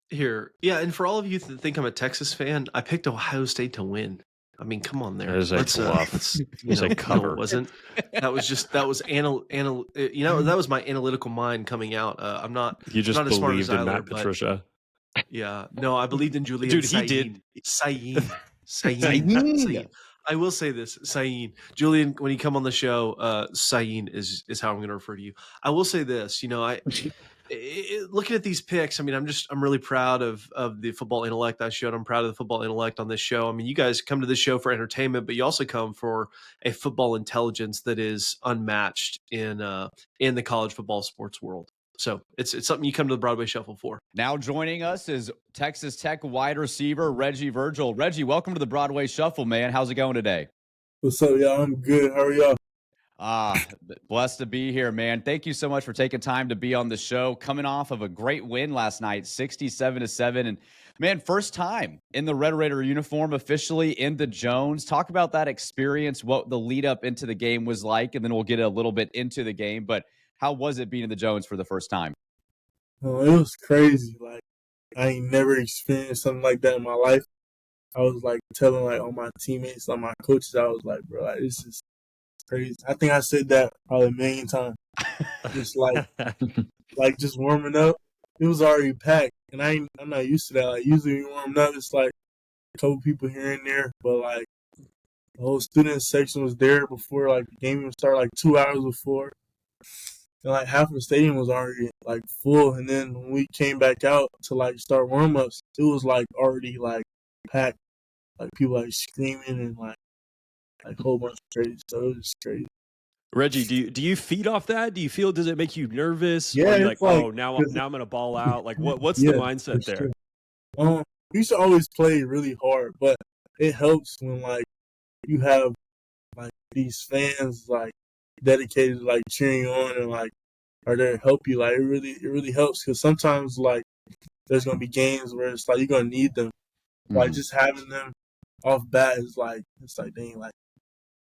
Here, yeah, and for all of you that think I'm a Texas fan, I picked Ohio State to win. I mean, come on there. There's a bluff. There's a cover. It wasn't. That was my analytical mind coming out. I'm not. You just not as smart as believed in Zyler, Matt Patricia. Yeah, no, I believed in Julian. Dude, he did. Sayin. I will say this, Sayin. Julian, when you come on the show, Sayin is how I'm going to refer to you. I will say this. Looking at these picks, I mean, I'm really proud of the football intellect I showed. I'm proud of the football intellect on this show. I mean, you guys come to this show for entertainment, but you also come for a football intelligence that is unmatched in the college football sports world. So it's something you come to the Broadway Shuffle for. Now joining us is Texas Tech wide receiver Reggie Virgil. Reggie, welcome to the Broadway Shuffle, man. How's it going today? What's up, y'all? I'm good. How are y'all? Blessed to be here, man. Thank you so much for taking time to be on the show. Coming off of a great win last night, 67-7. And man, first time in the Red Raider uniform, officially in the Jones. Talk about that experience, what the lead up into the game was like, and then we'll get a little bit into the game. But how was it being in the Jones for the first time? Oh, it was crazy. Like, I ain't never experienced something like that in my life. I was like telling all my teammates, all my coaches, I was like, bro, this is crazy. I think I said that probably a million times. Just just warming up. It was already packed, and I'm not used to that. Like, usually when you warm up, it's like a couple people here and there, but like the whole student section was there before the game even started, 2 hours before. And half of the stadium was already full, and then when we came back out to start warm ups, it was already packed, people screaming and a whole bunch of crazy. So it was crazy. Reggie, do you feed off that? Does it make you nervous? Yeah, or are you now I'm gonna ball out. What's the mindset there? We used to always play really hard, but it helps when you have these fans dedicated to cheering you on and are there to help you. It really helps, because sometimes there's gonna be games where it's you're gonna need them. Just having them off bat is dang,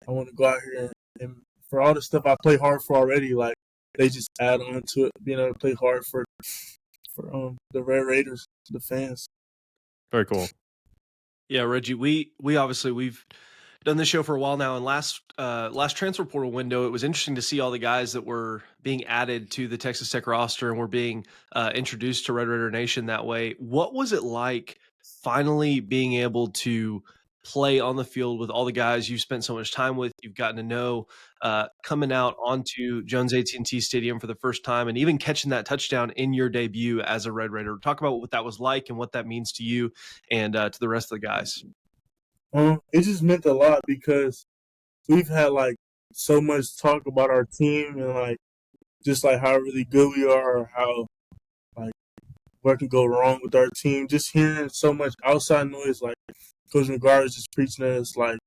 I want to go out here and for all the stuff I play hard for already, like they just add on to it, being able to play hard for the Red Raiders, the fans. Very cool. Yeah, Reggie, we obviously we've done this show for a while now, and last transfer portal window, it was interesting to see all the guys that were being added to the Texas Tech roster and were being introduced to Red Raider Nation that way. What was it like finally being able to play on the field with all the guys you've spent so much time with, you've gotten to know, coming out onto Jones AT&T Stadium for the first time, and even catching that touchdown in your debut as a Red Raider? Talk about what that was like and what that means to you and to the rest of the guys. It just meant a lot because we've had like so much talk about our team and like just like how really good we are, or how like what could go wrong with our team. Just hearing so much outside noise, like Coach McGuire is just preaching at us like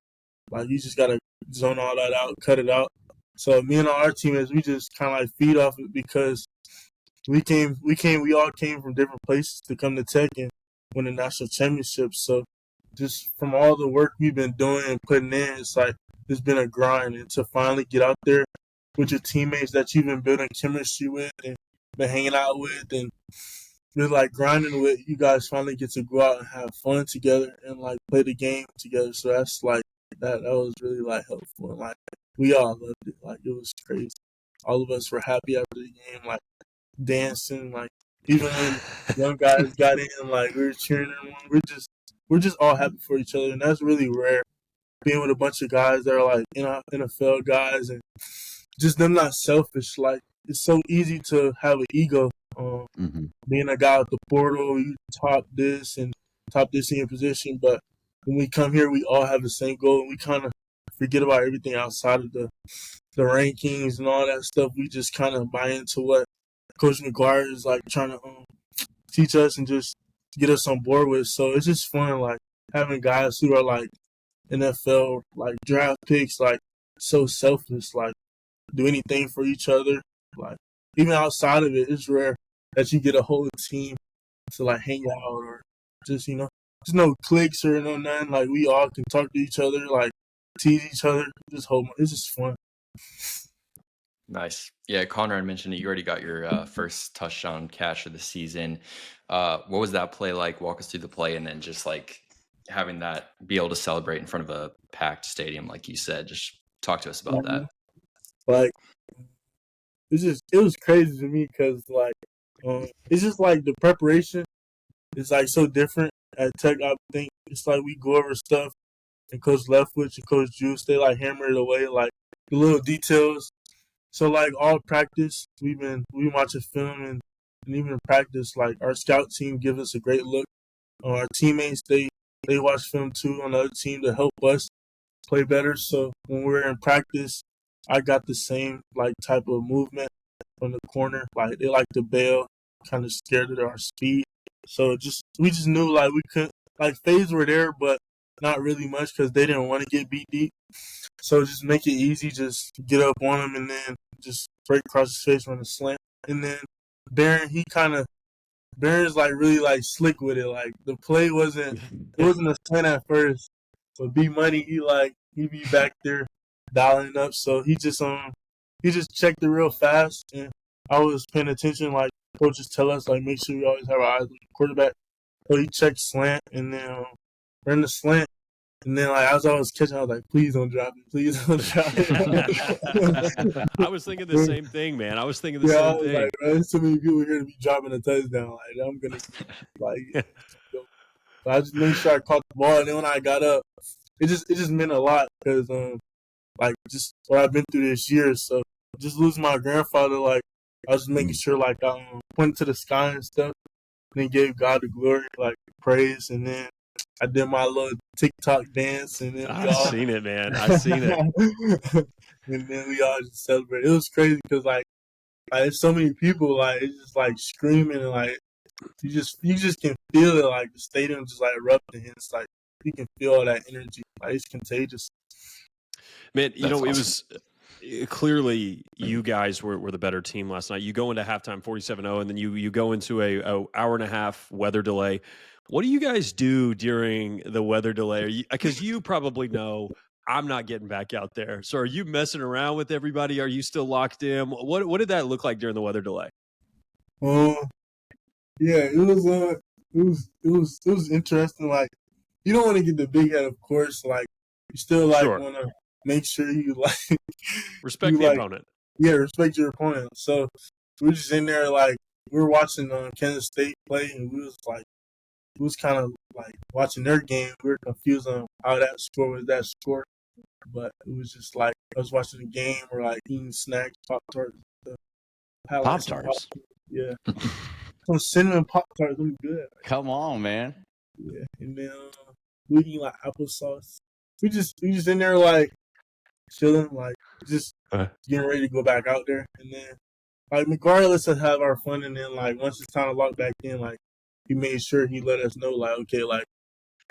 you just gotta zone all that out, cut it out. So me and our teammates, we just kind of like feed off it because we all came from different places to come to Tech and win the national championship. So just from all the work we've been doing and putting in, it's like it's been a grind. And to finally get out there with your teammates that you've been building chemistry with and been hanging out with and really like grinding with, you guys finally get to go out and have fun together and like play the game together. So that's like that was really like helpful. And like we all loved it. Like it was crazy. All of us were happy after the game, like dancing, like even when young guys got in, like we were cheering them on. We're just all happy for each other, and that's really rare. Being with a bunch of guys that are like NFL guys, and just them not selfish. Like it's so easy to have an ego. Being a guy with the portal, you top this in your position, but when we come here, we all have the same goal, and we kind of forget about everything outside of the rankings and all that stuff. We just kind of buy into what Coach McGuire is like trying to teach us and just get us on board with. So it's just fun, like having guys who are like NFL, like draft picks, like so selfless, like do anything for each other. Like even outside of it, it's rare that you get a whole team to like hang out or just just no cliques or no nothing. Like we all can talk to each other, like tease each other. It's just fun. Nice. Yeah, Conrad mentioned that you already got your first touchdown catch of the season. What was that play like? Walk us through the play, and then just like having that be able to celebrate in front of a packed stadium, like you said. Just talk to us about that. Like it was crazy to me because like it's just like the preparation is like so different at Tech. I think it's like we go over stuff, and Coach Leftwich and Coach Juice, they like hammer it away, like the little details. So like all practice, we watching film and even in practice, like our scout team gives us a great look. Our teammates, they watch film too on the other team to help us play better. So when we're in practice, I got the same like type of movement from the corner. Like they like to bail, kind of scared of our speed. So we just knew like we couldn't, like fades were there, but not really much because they didn't want to get beat deep. So just make it easy, just get up on him and then just break across his face on the slant. And then Barron's like really like slick with it. Like the play wasn't a slant at first, but B Money he be back there dialing up. So he just checked it real fast, and I was paying attention. Like coaches tell us, like make sure we always have our eyes on the quarterback. So he checked slant, and then ran the slant. And then, like, as I was catching, I was like, please don't drop it. Please don't drop it. I was thinking the same thing, man. I was thinking the same thing. Like, there's too many people here to be dropping a touchdown. Like, I'm going to, like, so I just made sure I caught the ball. And then when I got up, it just meant a lot because, like, just what I've been through this year. So just losing my grandfather, like, I was just making sure, like, I went to the sky and stuff. And then gave God the glory, like, praise. And then I did my little TikTok dance, and then I've seen it, man. I've seen it. And then we all just celebrated. It was crazy because like there's so many people, like it's just like screaming, and like you just can feel it, like the stadium just like erupting. It's like you can feel all that energy, like it's contagious. Man, you know, awesome. It was clearly you guys were the better team last night. You go into halftime 47-0, and then you go into a hour and a half weather delay. What do you guys do during the weather delay? Because you probably know I'm not getting back out there. So are you messing around with everybody? Are you still locked in? What did that look like during the weather delay? Yeah, it was interesting. Like, you don't want to get the big head, of course. Like, you still Sure. want to make sure you Respect you the opponent. Yeah, respect your opponent. So we're just in there like we were watching Kansas State play, and it was kind of like watching their game. We were confused on how that score was that score, but it was just like I was watching the game. We're like eating snacks, Pop-Tarts, Pop-Tarts. Yeah. Some cinnamon Pop-Tarts, them good. Come on, man. Yeah, and then we eat like applesauce. We just in there like chilling, like just getting ready to go back out there. And then like regardless of have our fun, and then like once it's time to lock back in, like he made sure he let us know like, okay, like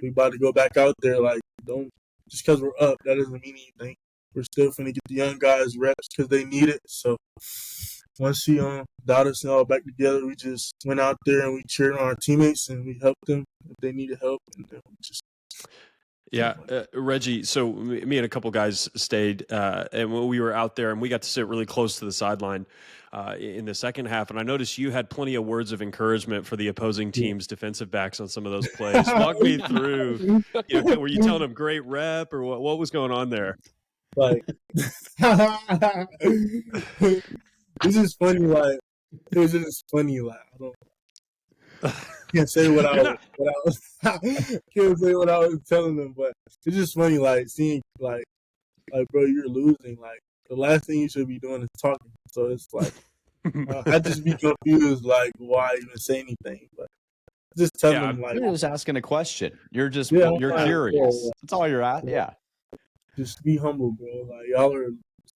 we about to go back out there. Like don't just because we're up, that doesn't mean anything. We're still finna get the young guys reps because they need it. So once he got us all back together, we just went out there and we cheered on our teammates and we helped them if they needed help. And then we just Reggie, so me and a couple guys stayed, and we were out there, and we got to sit really close to the sideline in the second half. And I noticed you had plenty of words of encouragement for the opposing team's defensive backs on some of those plays. Walk me through. Were you telling them great rep, or what was going on there? Like, it's just funny. Like, it was just funny. Like, can't say what I was can't say what I was telling them, but it's just funny, like seeing like bro, you're losing. Like the last thing you should be doing is talking. So it's like I just be confused, like why even say anything. But just tell them like you're just asking a question. You're just you're curious. Yeah. That's all you're at. Yeah. Just be humble, bro. Like y'all are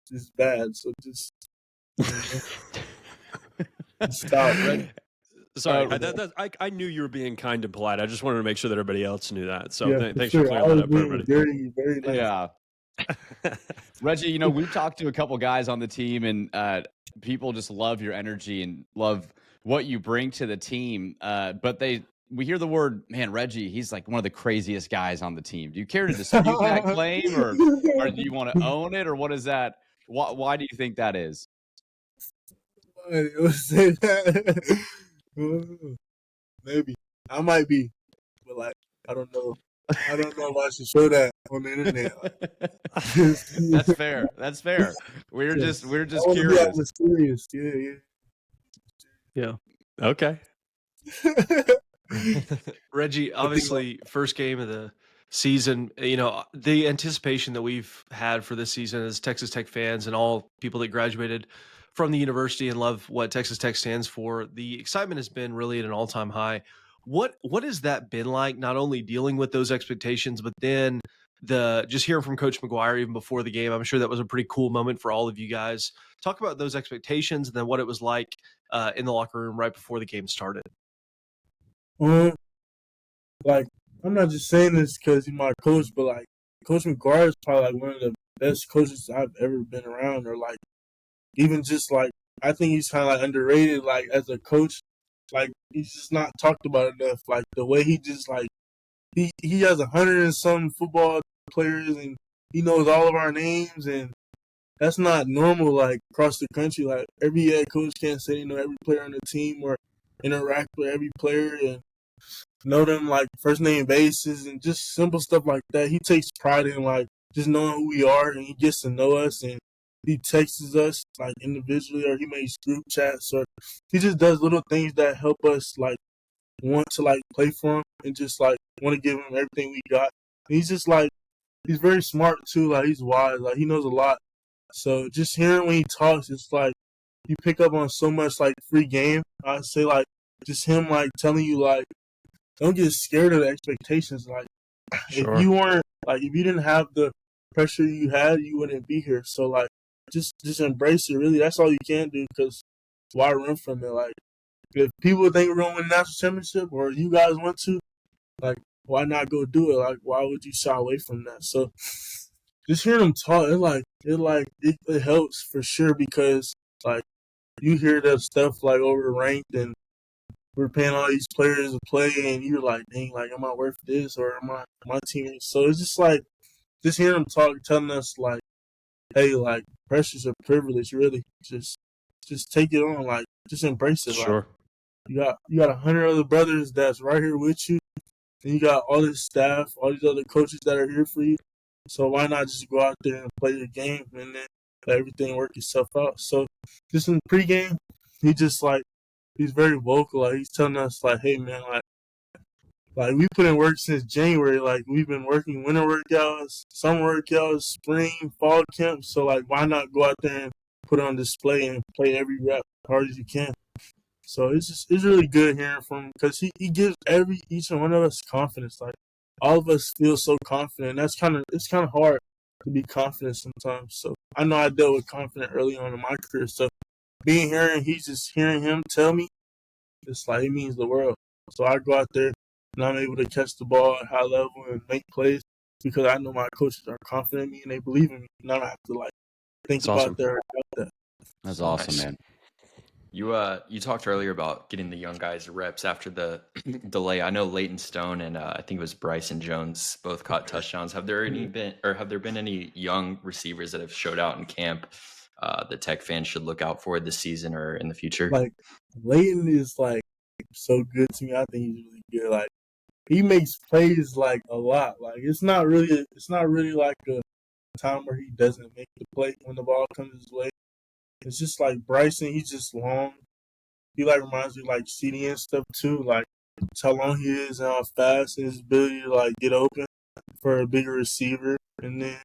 just bad. So just stop. Right? Sorry, I knew you were being kind and polite. I just wanted to make sure that everybody else knew that. So thanks for clearing that up for everybody. Very, very nice. Yeah. Reggie, we've talked to a couple guys on the team, and people just love your energy and love what you bring to the team. But we hear the word, man, Reggie, he's like one of the craziest guys on the team. Do you care to dispute that claim, or do you want to own it, or what is that? Why do you think that is? Say that. Maybe I might be, but like I don't know if I should show that on the internet. That's fair. We're just curious. Yeah. Okay. Reggie, obviously, first game of the season. The anticipation that we've had for this season as Texas Tech fans and all people that graduated from the university and love what Texas Tech stands for, the excitement has been really at an all-time high. What has that been like, not only dealing with those expectations, but then just hearing from Coach McGuire even before the game? I'm sure that was a pretty cool moment for all of you guys. Talk about those expectations and then what it was like in the locker room right before the game started. Like, I'm not just saying this because he's my coach, but like Coach McGuire is probably like one of the best coaches I've ever been around, or like even just like I think he's kind of like underrated, like as a coach. Like he's just not talked about enough. Like the way he just like he has 100 and some football players, and he knows all of our names, and that's not normal. Like across the country, like every head coach can't say they know every player on the team or interact with every player and know them like first name basis and just simple stuff like that. He takes pride in like just knowing who we are, and he gets to know us, and he texts us like individually, or he makes group chats, or he just does little things that help us like want to like play for him and just like want to give him everything we got. And he's just like he's very smart too. Like he's wise. Like he knows a lot. So just hearing when he talks, it's like you pick up on so much like free game. I'd say like just him like telling you like don't get scared of the expectations. Like Sure. if you didn't have the pressure you had, you wouldn't be here. So like just embrace it. Really, that's all you can do. Because why run from it? Like if people think we're gonna win a national championship, or you guys want to, like why not go do it? Like why would you shy away from that? So just hearing them talk, it helps for sure, because like you hear that stuff like overranked and we're paying all these players to play, and you're like, dang, like am I worth this, or am I my team? So it's just like just hearing him talk, telling us like, hey, like pressure's a privilege, really. Just take it on, like just embrace it. Sure. Like you got 100 other brothers that's right here with you, and you got all this staff, all these other coaches that are here for you. So why not just go out there and play your game and then let everything work itself out? So just in the pregame, he's very vocal. Like he's telling us like, hey man, like we put in work since January. Like we've been working winter workouts, summer workouts, spring, fall camp. So like why not go out there and put on display and play every rep as hard as you can? So it's really good hearing from him because he gives each one of us confidence. Like all of us feel so confident. It's kind of hard to be confident sometimes. So I know I dealt with confidence early on in my career. So being here and he's just hearing him tell me, it's like it means the world. So I go out there and I'm able to catch the ball at high level and make plays because I know my coaches are confident in me and they believe in me. And I don't have to like think That's about awesome. that. That's awesome, Nice. man. You talked earlier about getting the young guys reps after the delay. I know Leighton Stone and I think it was Bryson Jones both caught touchdowns. Have there been any young receivers that have showed out in camp that Tech fans should look out for this season or in the future? Like Leighton is like so good to me. I think he's really good. Like he makes plays like a lot. Like it's not really like a time where he doesn't make the play when the ball comes his way. It's just like Bryson, he's just long. He like reminds me of, like CD and stuff too. Like how long he is and how fast and his ability to like get open for a bigger receiver. And then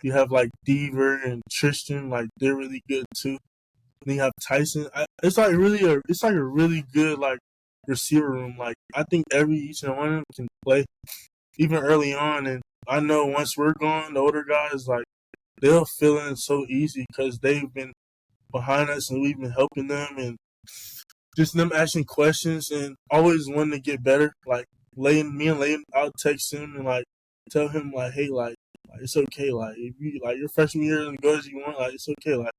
you have like Deaver and Tristan, like they're really good too. And then you have Tyson. It's like a really good like receiver room. Like I think each and one of them can play even early on. And I know once we're gone, the older guys like they'll fill in so easy because they've been behind us and we've been helping them and just them asking questions and always wanting to get better. Like me and Leighton, I'll text him and like tell him like, hey, like it's okay. Like if you like your freshman year and go as you want, like it's okay. Like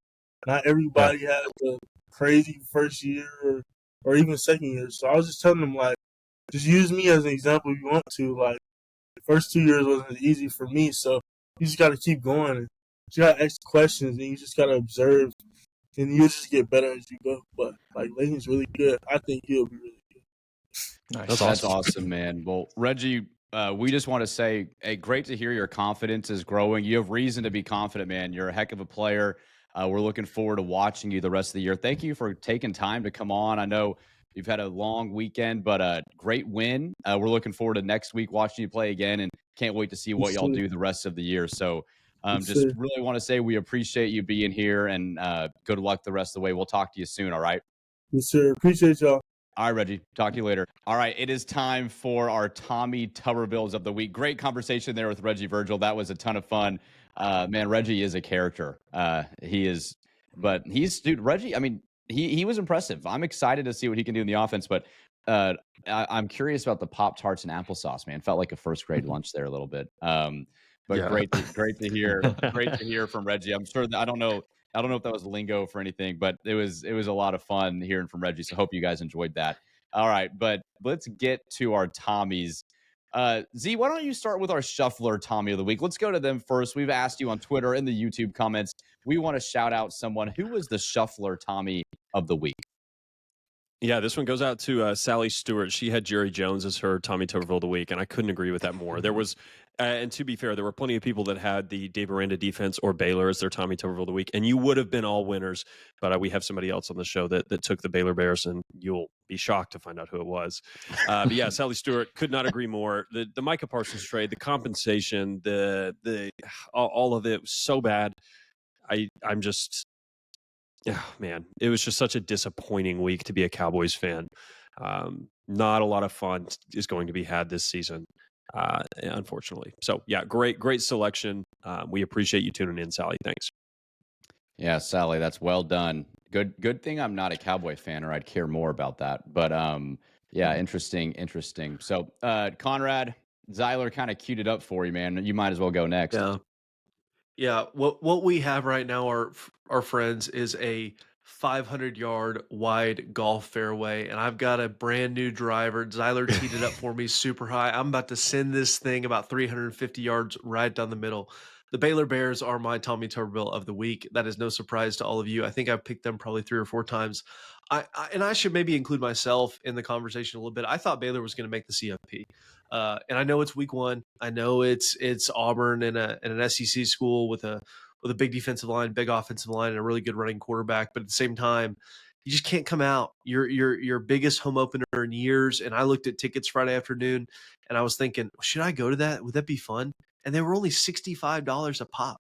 not everybody has a crazy first year or even second year. So I was just telling them like, just use me as an example if you want to. Like the first 2 years wasn't as easy for me, so you just got to keep going. And you got to ask questions and you just got to observe. And you'll just get better as you go. But, like, Leighton's really good. I think he'll be really good. Nice. That's awesome, man. Well, Reggie, we just want to say, hey, great to hear your confidence is growing. You have reason to be confident, man. You're a heck of a player. We're looking forward to watching you the rest of the year. Thank you for taking time to come on. I know you've had a long weekend, but a great win. We're looking forward to next week watching you play again and can't wait to see what y'all do the rest of the year. So, just really want to say we appreciate you being here and good luck the rest of the way. We'll talk to you soon. All right. Yes, sir. Appreciate y'all. All right, Reggie. Talk to you later. All right. It is time for our Tommy Tubervilles of the week. Great conversation there with Reggie Virgil. That was a ton of fun. Man, Reggie is a character. Reggie, I mean, he was impressive. I'm excited to see what he can do in the offense, but I'm curious about the Pop-Tarts and applesauce, man. Felt like a first grade lunch there a little bit. But Yeah. great to hear from Reggie. I'm sure that I don't know if that was lingo for anything, but it was a lot of fun hearing from Reggie. So hope you guys enjoyed that. All right, but let's get to our Tommies. Z, why don't you start with our Shuffler Tommy of the week? Let's go to them first. We've asked you on Twitter in the YouTube comments. We want to shout out someone. Who was the Shuffler Tommy of the week? Yeah, this one goes out to Sally Stewart. She had Jerry Jones as her Tommy Tuberville of the week, and I couldn't agree with that more. There was, and to be fair, there were plenty of people that had the Dave Aranda defense or Baylor as their Tommy Tuberville of the week, and you would have been all winners. But we have somebody else on the show that took the Baylor Bears, and you'll be shocked to find out who it was. But yeah, Sally Stewart, could not agree more. The Micah Parsons trade, the compensation, the all of it was so bad. I'm just. Oh, man, it was just such a disappointing week to be a Cowboys fan. Not a lot of fun is going to be had this season, unfortunately. So, yeah, great selection. We appreciate you tuning in, Sally. Thanks. Yeah, Sally, that's well done. Good thing I'm not a Cowboy fan, or I'd care more about that. But yeah, interesting. So, Conrad, Zyler kind of queued it up for you, man. You might as well go next. Yeah. What we have right now, our friends, is a 500-yard wide golf fairway, and I've got a brand new driver. Zyler teed it up for me super high. I'm about to send this thing about 350 yards right down the middle. The Baylor Bears are my Tommy Tuberville of the week. That is no surprise to all of you. I think I've picked them probably 3 or 4 times. And I should maybe include myself in the conversation a little bit. I thought Baylor was going to make the CFP. And I know it's week 1. I know it's Auburn in an SEC school with a big defensive line, big offensive line, and a really good running quarterback. But at the same time, you just can't come out. Your biggest home opener in years. And I looked at tickets Friday afternoon, and I was thinking, should I go to that? Would that be fun? And they were only $65 a pop.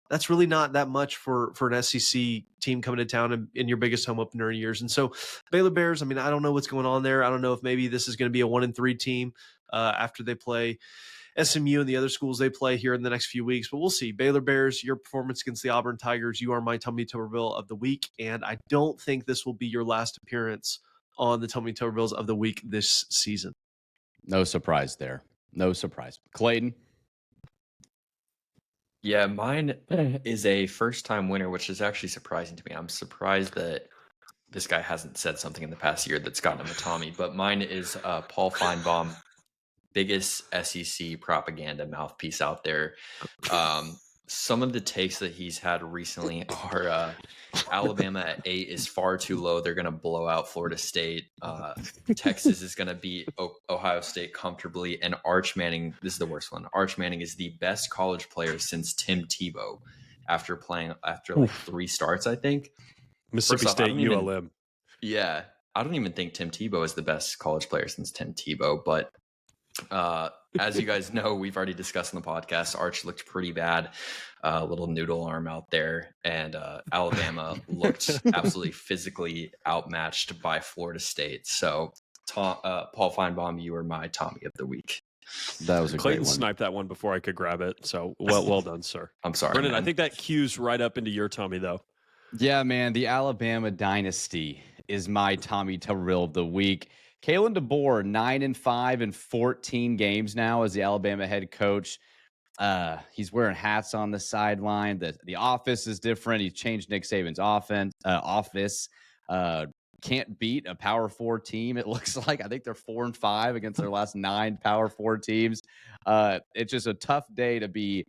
That's really not that much for an SEC team coming to town in your biggest home opener in years. And so Baylor Bears, I mean, I don't know what's going on there. I don't know if maybe this is going to be a 1-3 team after they play SMU and the other schools they play here in the next few weeks, but we'll see. Baylor Bears, your performance against the Auburn Tigers, you are my Tommy Tuberville of the week, and I don't think this will be your last appearance on the Tommy Tubervilles of the week this season. No surprise there. No surprise. Clayton? Yeah, mine is a first-time winner, which is actually surprising to me. I'm surprised that this guy hasn't said something in the past year that's gotten him a Tommy, but mine is Paul Feinbaum, biggest SEC propaganda mouthpiece out there. Some of the takes that he's had recently are Alabama at 8 is far too low. They're going to blow out Florida State. Texas is going to beat Ohio State comfortably. And Arch Manning, this is the worst one. Arch Manning is the best college player since Tim Tebow after like 3 starts, I think. Mississippi State, ULM. Yeah. I don't even think Tim Tebow is the best college player since Tim Tebow, but as you guys know, we've already discussed in the podcast, Arch looked pretty bad, little noodle arm out there, and Alabama looked absolutely physically outmatched by Florida State. So Paul Feinbaum, you are my Tommy of the week. That was a Clayton great one. sniped that one before I could grab it. So well done, sir. I'm sorry, Brennan. man. I think that cues right up into your Tommy, though. Yeah, man. The Alabama dynasty is my Tommy Tuberville of the week. Kalen DeBoer, 9-5 in 14 games now as the Alabama head coach. He's wearing hats on the sideline. The office is different. He's changed Nick Saban's office. Can't beat a Power 4 team. It looks like I think they're 4-5 against their last 9 Power 4 teams. It's just a tough day to be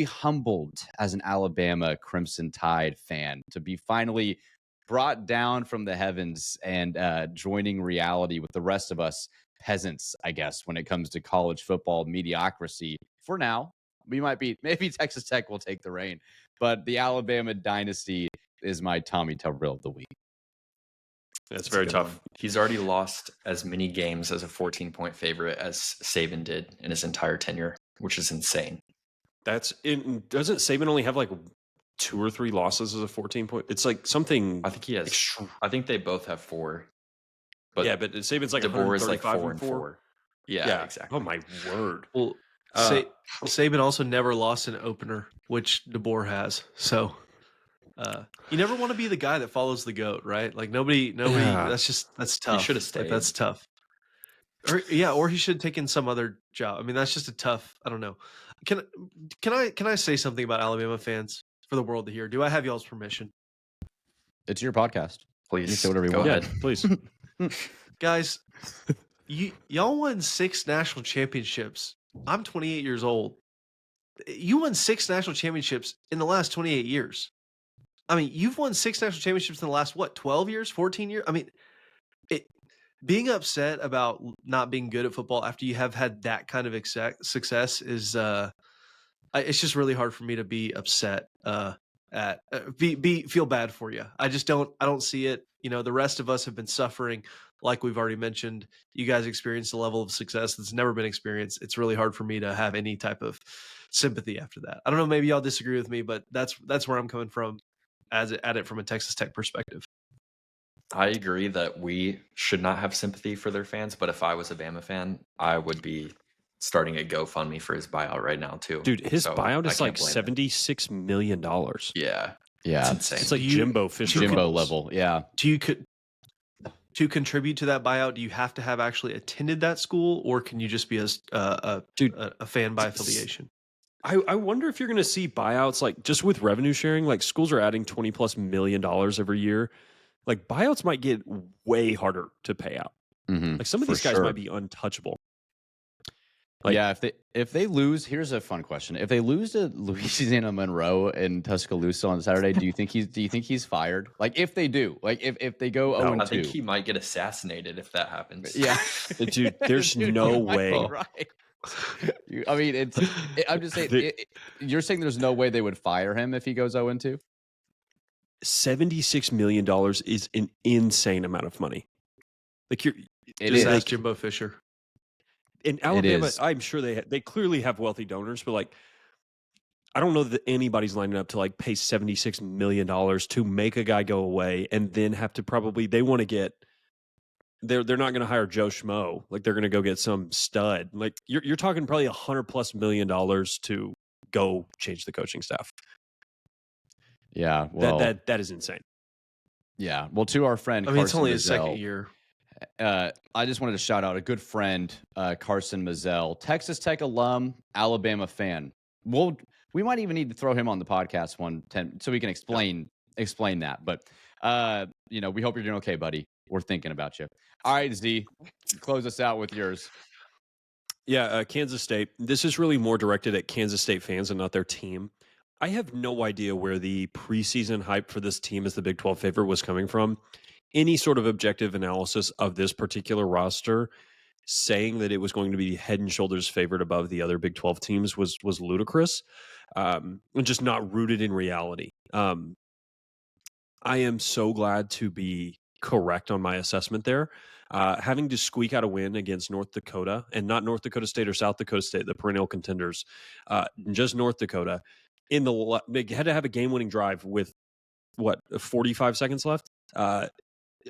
humbled as an Alabama Crimson Tide fan, to be finally brought down from the heavens and joining reality with the rest of us peasants, I guess, when it comes to college football mediocrity. For now, maybe Texas Tech will take the reign, but the Alabama dynasty is my Tommy Tuberville of the week. That's very tough. One. He's already lost as many games as a 14-point favorite as Saban did in his entire tenure, which is insane. Doesn't Saban only have like 2 or 3 losses as a 14-point? It's like something. I think he has. I think they both have 4. But yeah, but Saban's like DeBoer is like 4-4. Yeah, exactly. Oh my word. Well, Saban also never lost an opener, which DeBoer has. So you never want to be the guy that follows the GOAT, right? Like nobody. Yeah. That's tough. He should have stayed. Like, that's tough. Or he should have taken some other job. I mean, that's just a tough. I don't know. Can I say something about Alabama fans for the world to hear? Do I have y'all's permission? It's your podcast. Please you say whatever you go want. ahead. Yeah, please. Guys, y'all won 6 national championships. I'm 28 years old. You won 6 national championships in the last 28 years. I mean, you've won 6 national championships in the last, 12 years, 14 years? I mean, being upset about not being good at football after you have had that kind of success is it's just really hard for me to be upset feel bad for you. I don't see it. You know, the rest of us have been suffering, like we've already mentioned. You guys experienced a level of success that's never been experienced. It's really hard for me to have any type of sympathy after that. I don't know, maybe y'all disagree with me, but that's where I'm coming from at it from a Texas Tech perspective. I agree that we should not have sympathy for their fans, but if I was a Bama fan, I would be starting a GoFundMe for his buyout right now too. Dude, his buyout is like $76 million. Yeah. Yeah. It's insane. It's like Jimbo Fisher. Jimbo level. Yeah. To contribute to that buyout, do you have to have actually attended that school, or can you just be a fan by affiliation? I wonder if you're going to see buyouts, like just with revenue sharing, like schools are adding $20+ million every year. Like buyouts might get way harder to pay out. Like some of these guys might be untouchable. Like, yeah, if they lose, here's a fun question: if they lose to Louisiana Monroe and Tuscaloosa on Saturday, do you think he's fired? Like if they do, like if they go 0-2, I think he might get assassinated if that happens. Yeah, dude, there's no way. Right. I mean, I'm just saying. You're saying there's no way they would fire him if he goes 0-2. $76 million is an insane amount of money. Like just ask Jimbo Fisher. In Alabama, I'm sure they clearly have wealthy donors, but like, I don't know that anybody's lining up to like pay $76 million to make a guy go away and then have to they want to get. They're not going to hire Joe Schmo. Like they're going to go get some stud. Like you're talking probably $100+ million to go change the coaching staff. Yeah, well, that is insane. Yeah, well, to our friend, I mean, Carson it's only Mazzell, his second year. I just wanted to shout out a good friend, Carson Mazzell, Texas Tech alum, Alabama fan. We might even need to throw him on the podcast so we can explain that. But we hope you're doing okay, buddy. We're thinking about you. All right, Z, close us out with yours. Yeah, Kansas State. This is really more directed at Kansas State fans and not their team. I have no idea where the preseason hype for this team as the Big 12 favorite was coming from. Any sort of objective analysis of this particular roster saying that it was going to be head and shoulders favored above the other Big 12 teams was ludicrous and just not rooted in reality. I am so glad to be correct on my assessment there. Having to squeak out a win against North Dakota, and not North Dakota State or South Dakota State, the perennial contenders, just North Dakota, they had to have a game-winning drive with 45 seconds left.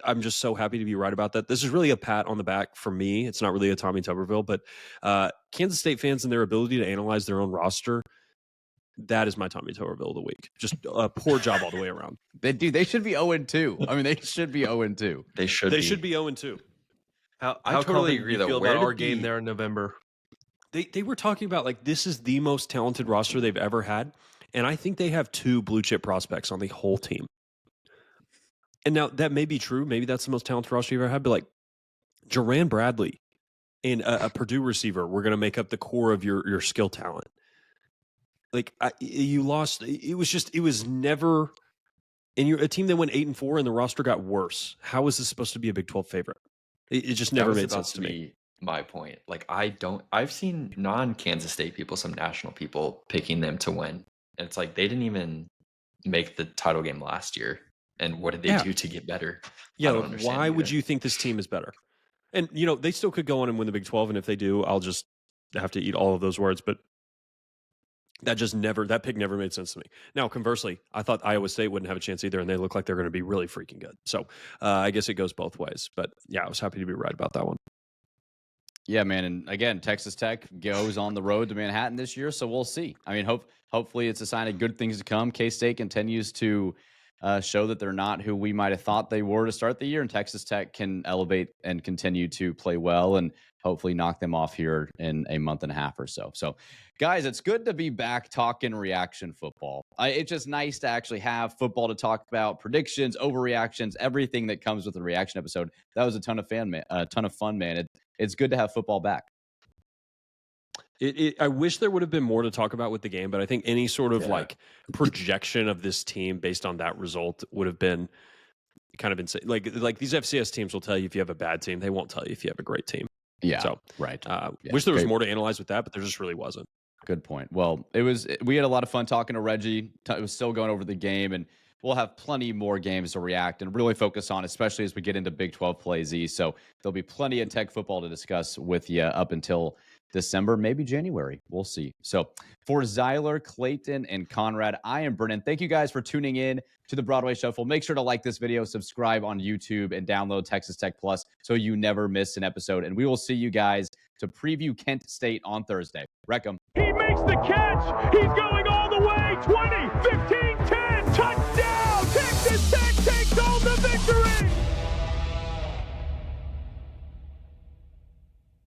I'm just so happy to be right about that. This is really a pat on the back for me. It's not really a Tommy Tuberville, but Kansas State fans and their ability to analyze their own roster, that is my Tommy Tuberville of the week. Just a poor job all the way around. They should be 0-2. I mean, they should be 0-2. They should be 0-2. How totally agree you feel though. about our game there in November? They were talking about like this is the most talented roster they've ever had, and I think they have 2 blue chip prospects on the whole team. And now that may be true. Maybe that's the most talented roster you've ever had. But like Jerran Bradley and a Purdue receiver, we're going to make up the core of your skill talent. Like you lost. It was never. And you're a team that went 8-4, and the roster got worse. How is this supposed to be a Big 12 favorite? It just never made sense to me. My point. Like I've seen non-Kansas State people, some national people picking them to win. And it's like they didn't even make the title game last year. And what did they do to get better? Yeah, why would you think this team is better? And, they still could go on and win the Big 12. And if they do, I'll just have to eat all of those words. But that pick never made sense to me. Now, conversely, I thought Iowa State wouldn't have a chance either. And they look like they're going to be really freaking good. So I guess it goes both ways. But yeah, I was happy to be right about that one. Yeah, man. And again, Texas Tech goes on the road to Manhattan this year. So we'll see. I mean, hopefully it's a sign of good things to come. K-State continues to show that they're not who we might have thought they were to start the year, and Texas Tech can elevate and continue to play well and hopefully knock them off here in a month and a half or so. So, guys, it's good to be back talking reaction football. It's just nice to actually have football to talk about, predictions, overreactions, everything that comes with a reaction episode. That was a ton of fun, man. It's good to have football back. I wish there would have been more to talk about with the game, but I think any sort of like projection of this team based on that result would have been kind of insane. Like these FCS teams will tell you if you have a bad team, they won't tell you if you have a great team. Yeah. So right. Wish there was more to analyze with that, but there just really wasn't. Good point. Well, we had a lot of fun talking to Reggie. It was still going over the game, and we'll have plenty more games to react and really focus on, especially as we get into Big 12 play, Z. So there'll be plenty of Tech football to discuss with you up until December, maybe January. We'll see. So for Zyler, Clayton, and Conrad, I am Brennan. Thank you guys for tuning in to the Broadway Shuffle. Make sure to like this video, subscribe on YouTube, and download Texas Tech Plus so you never miss an episode. And we will see you guys to preview Kent State on Thursday. Wreck 'em. He makes the catch. He's going all the way. 20, 15,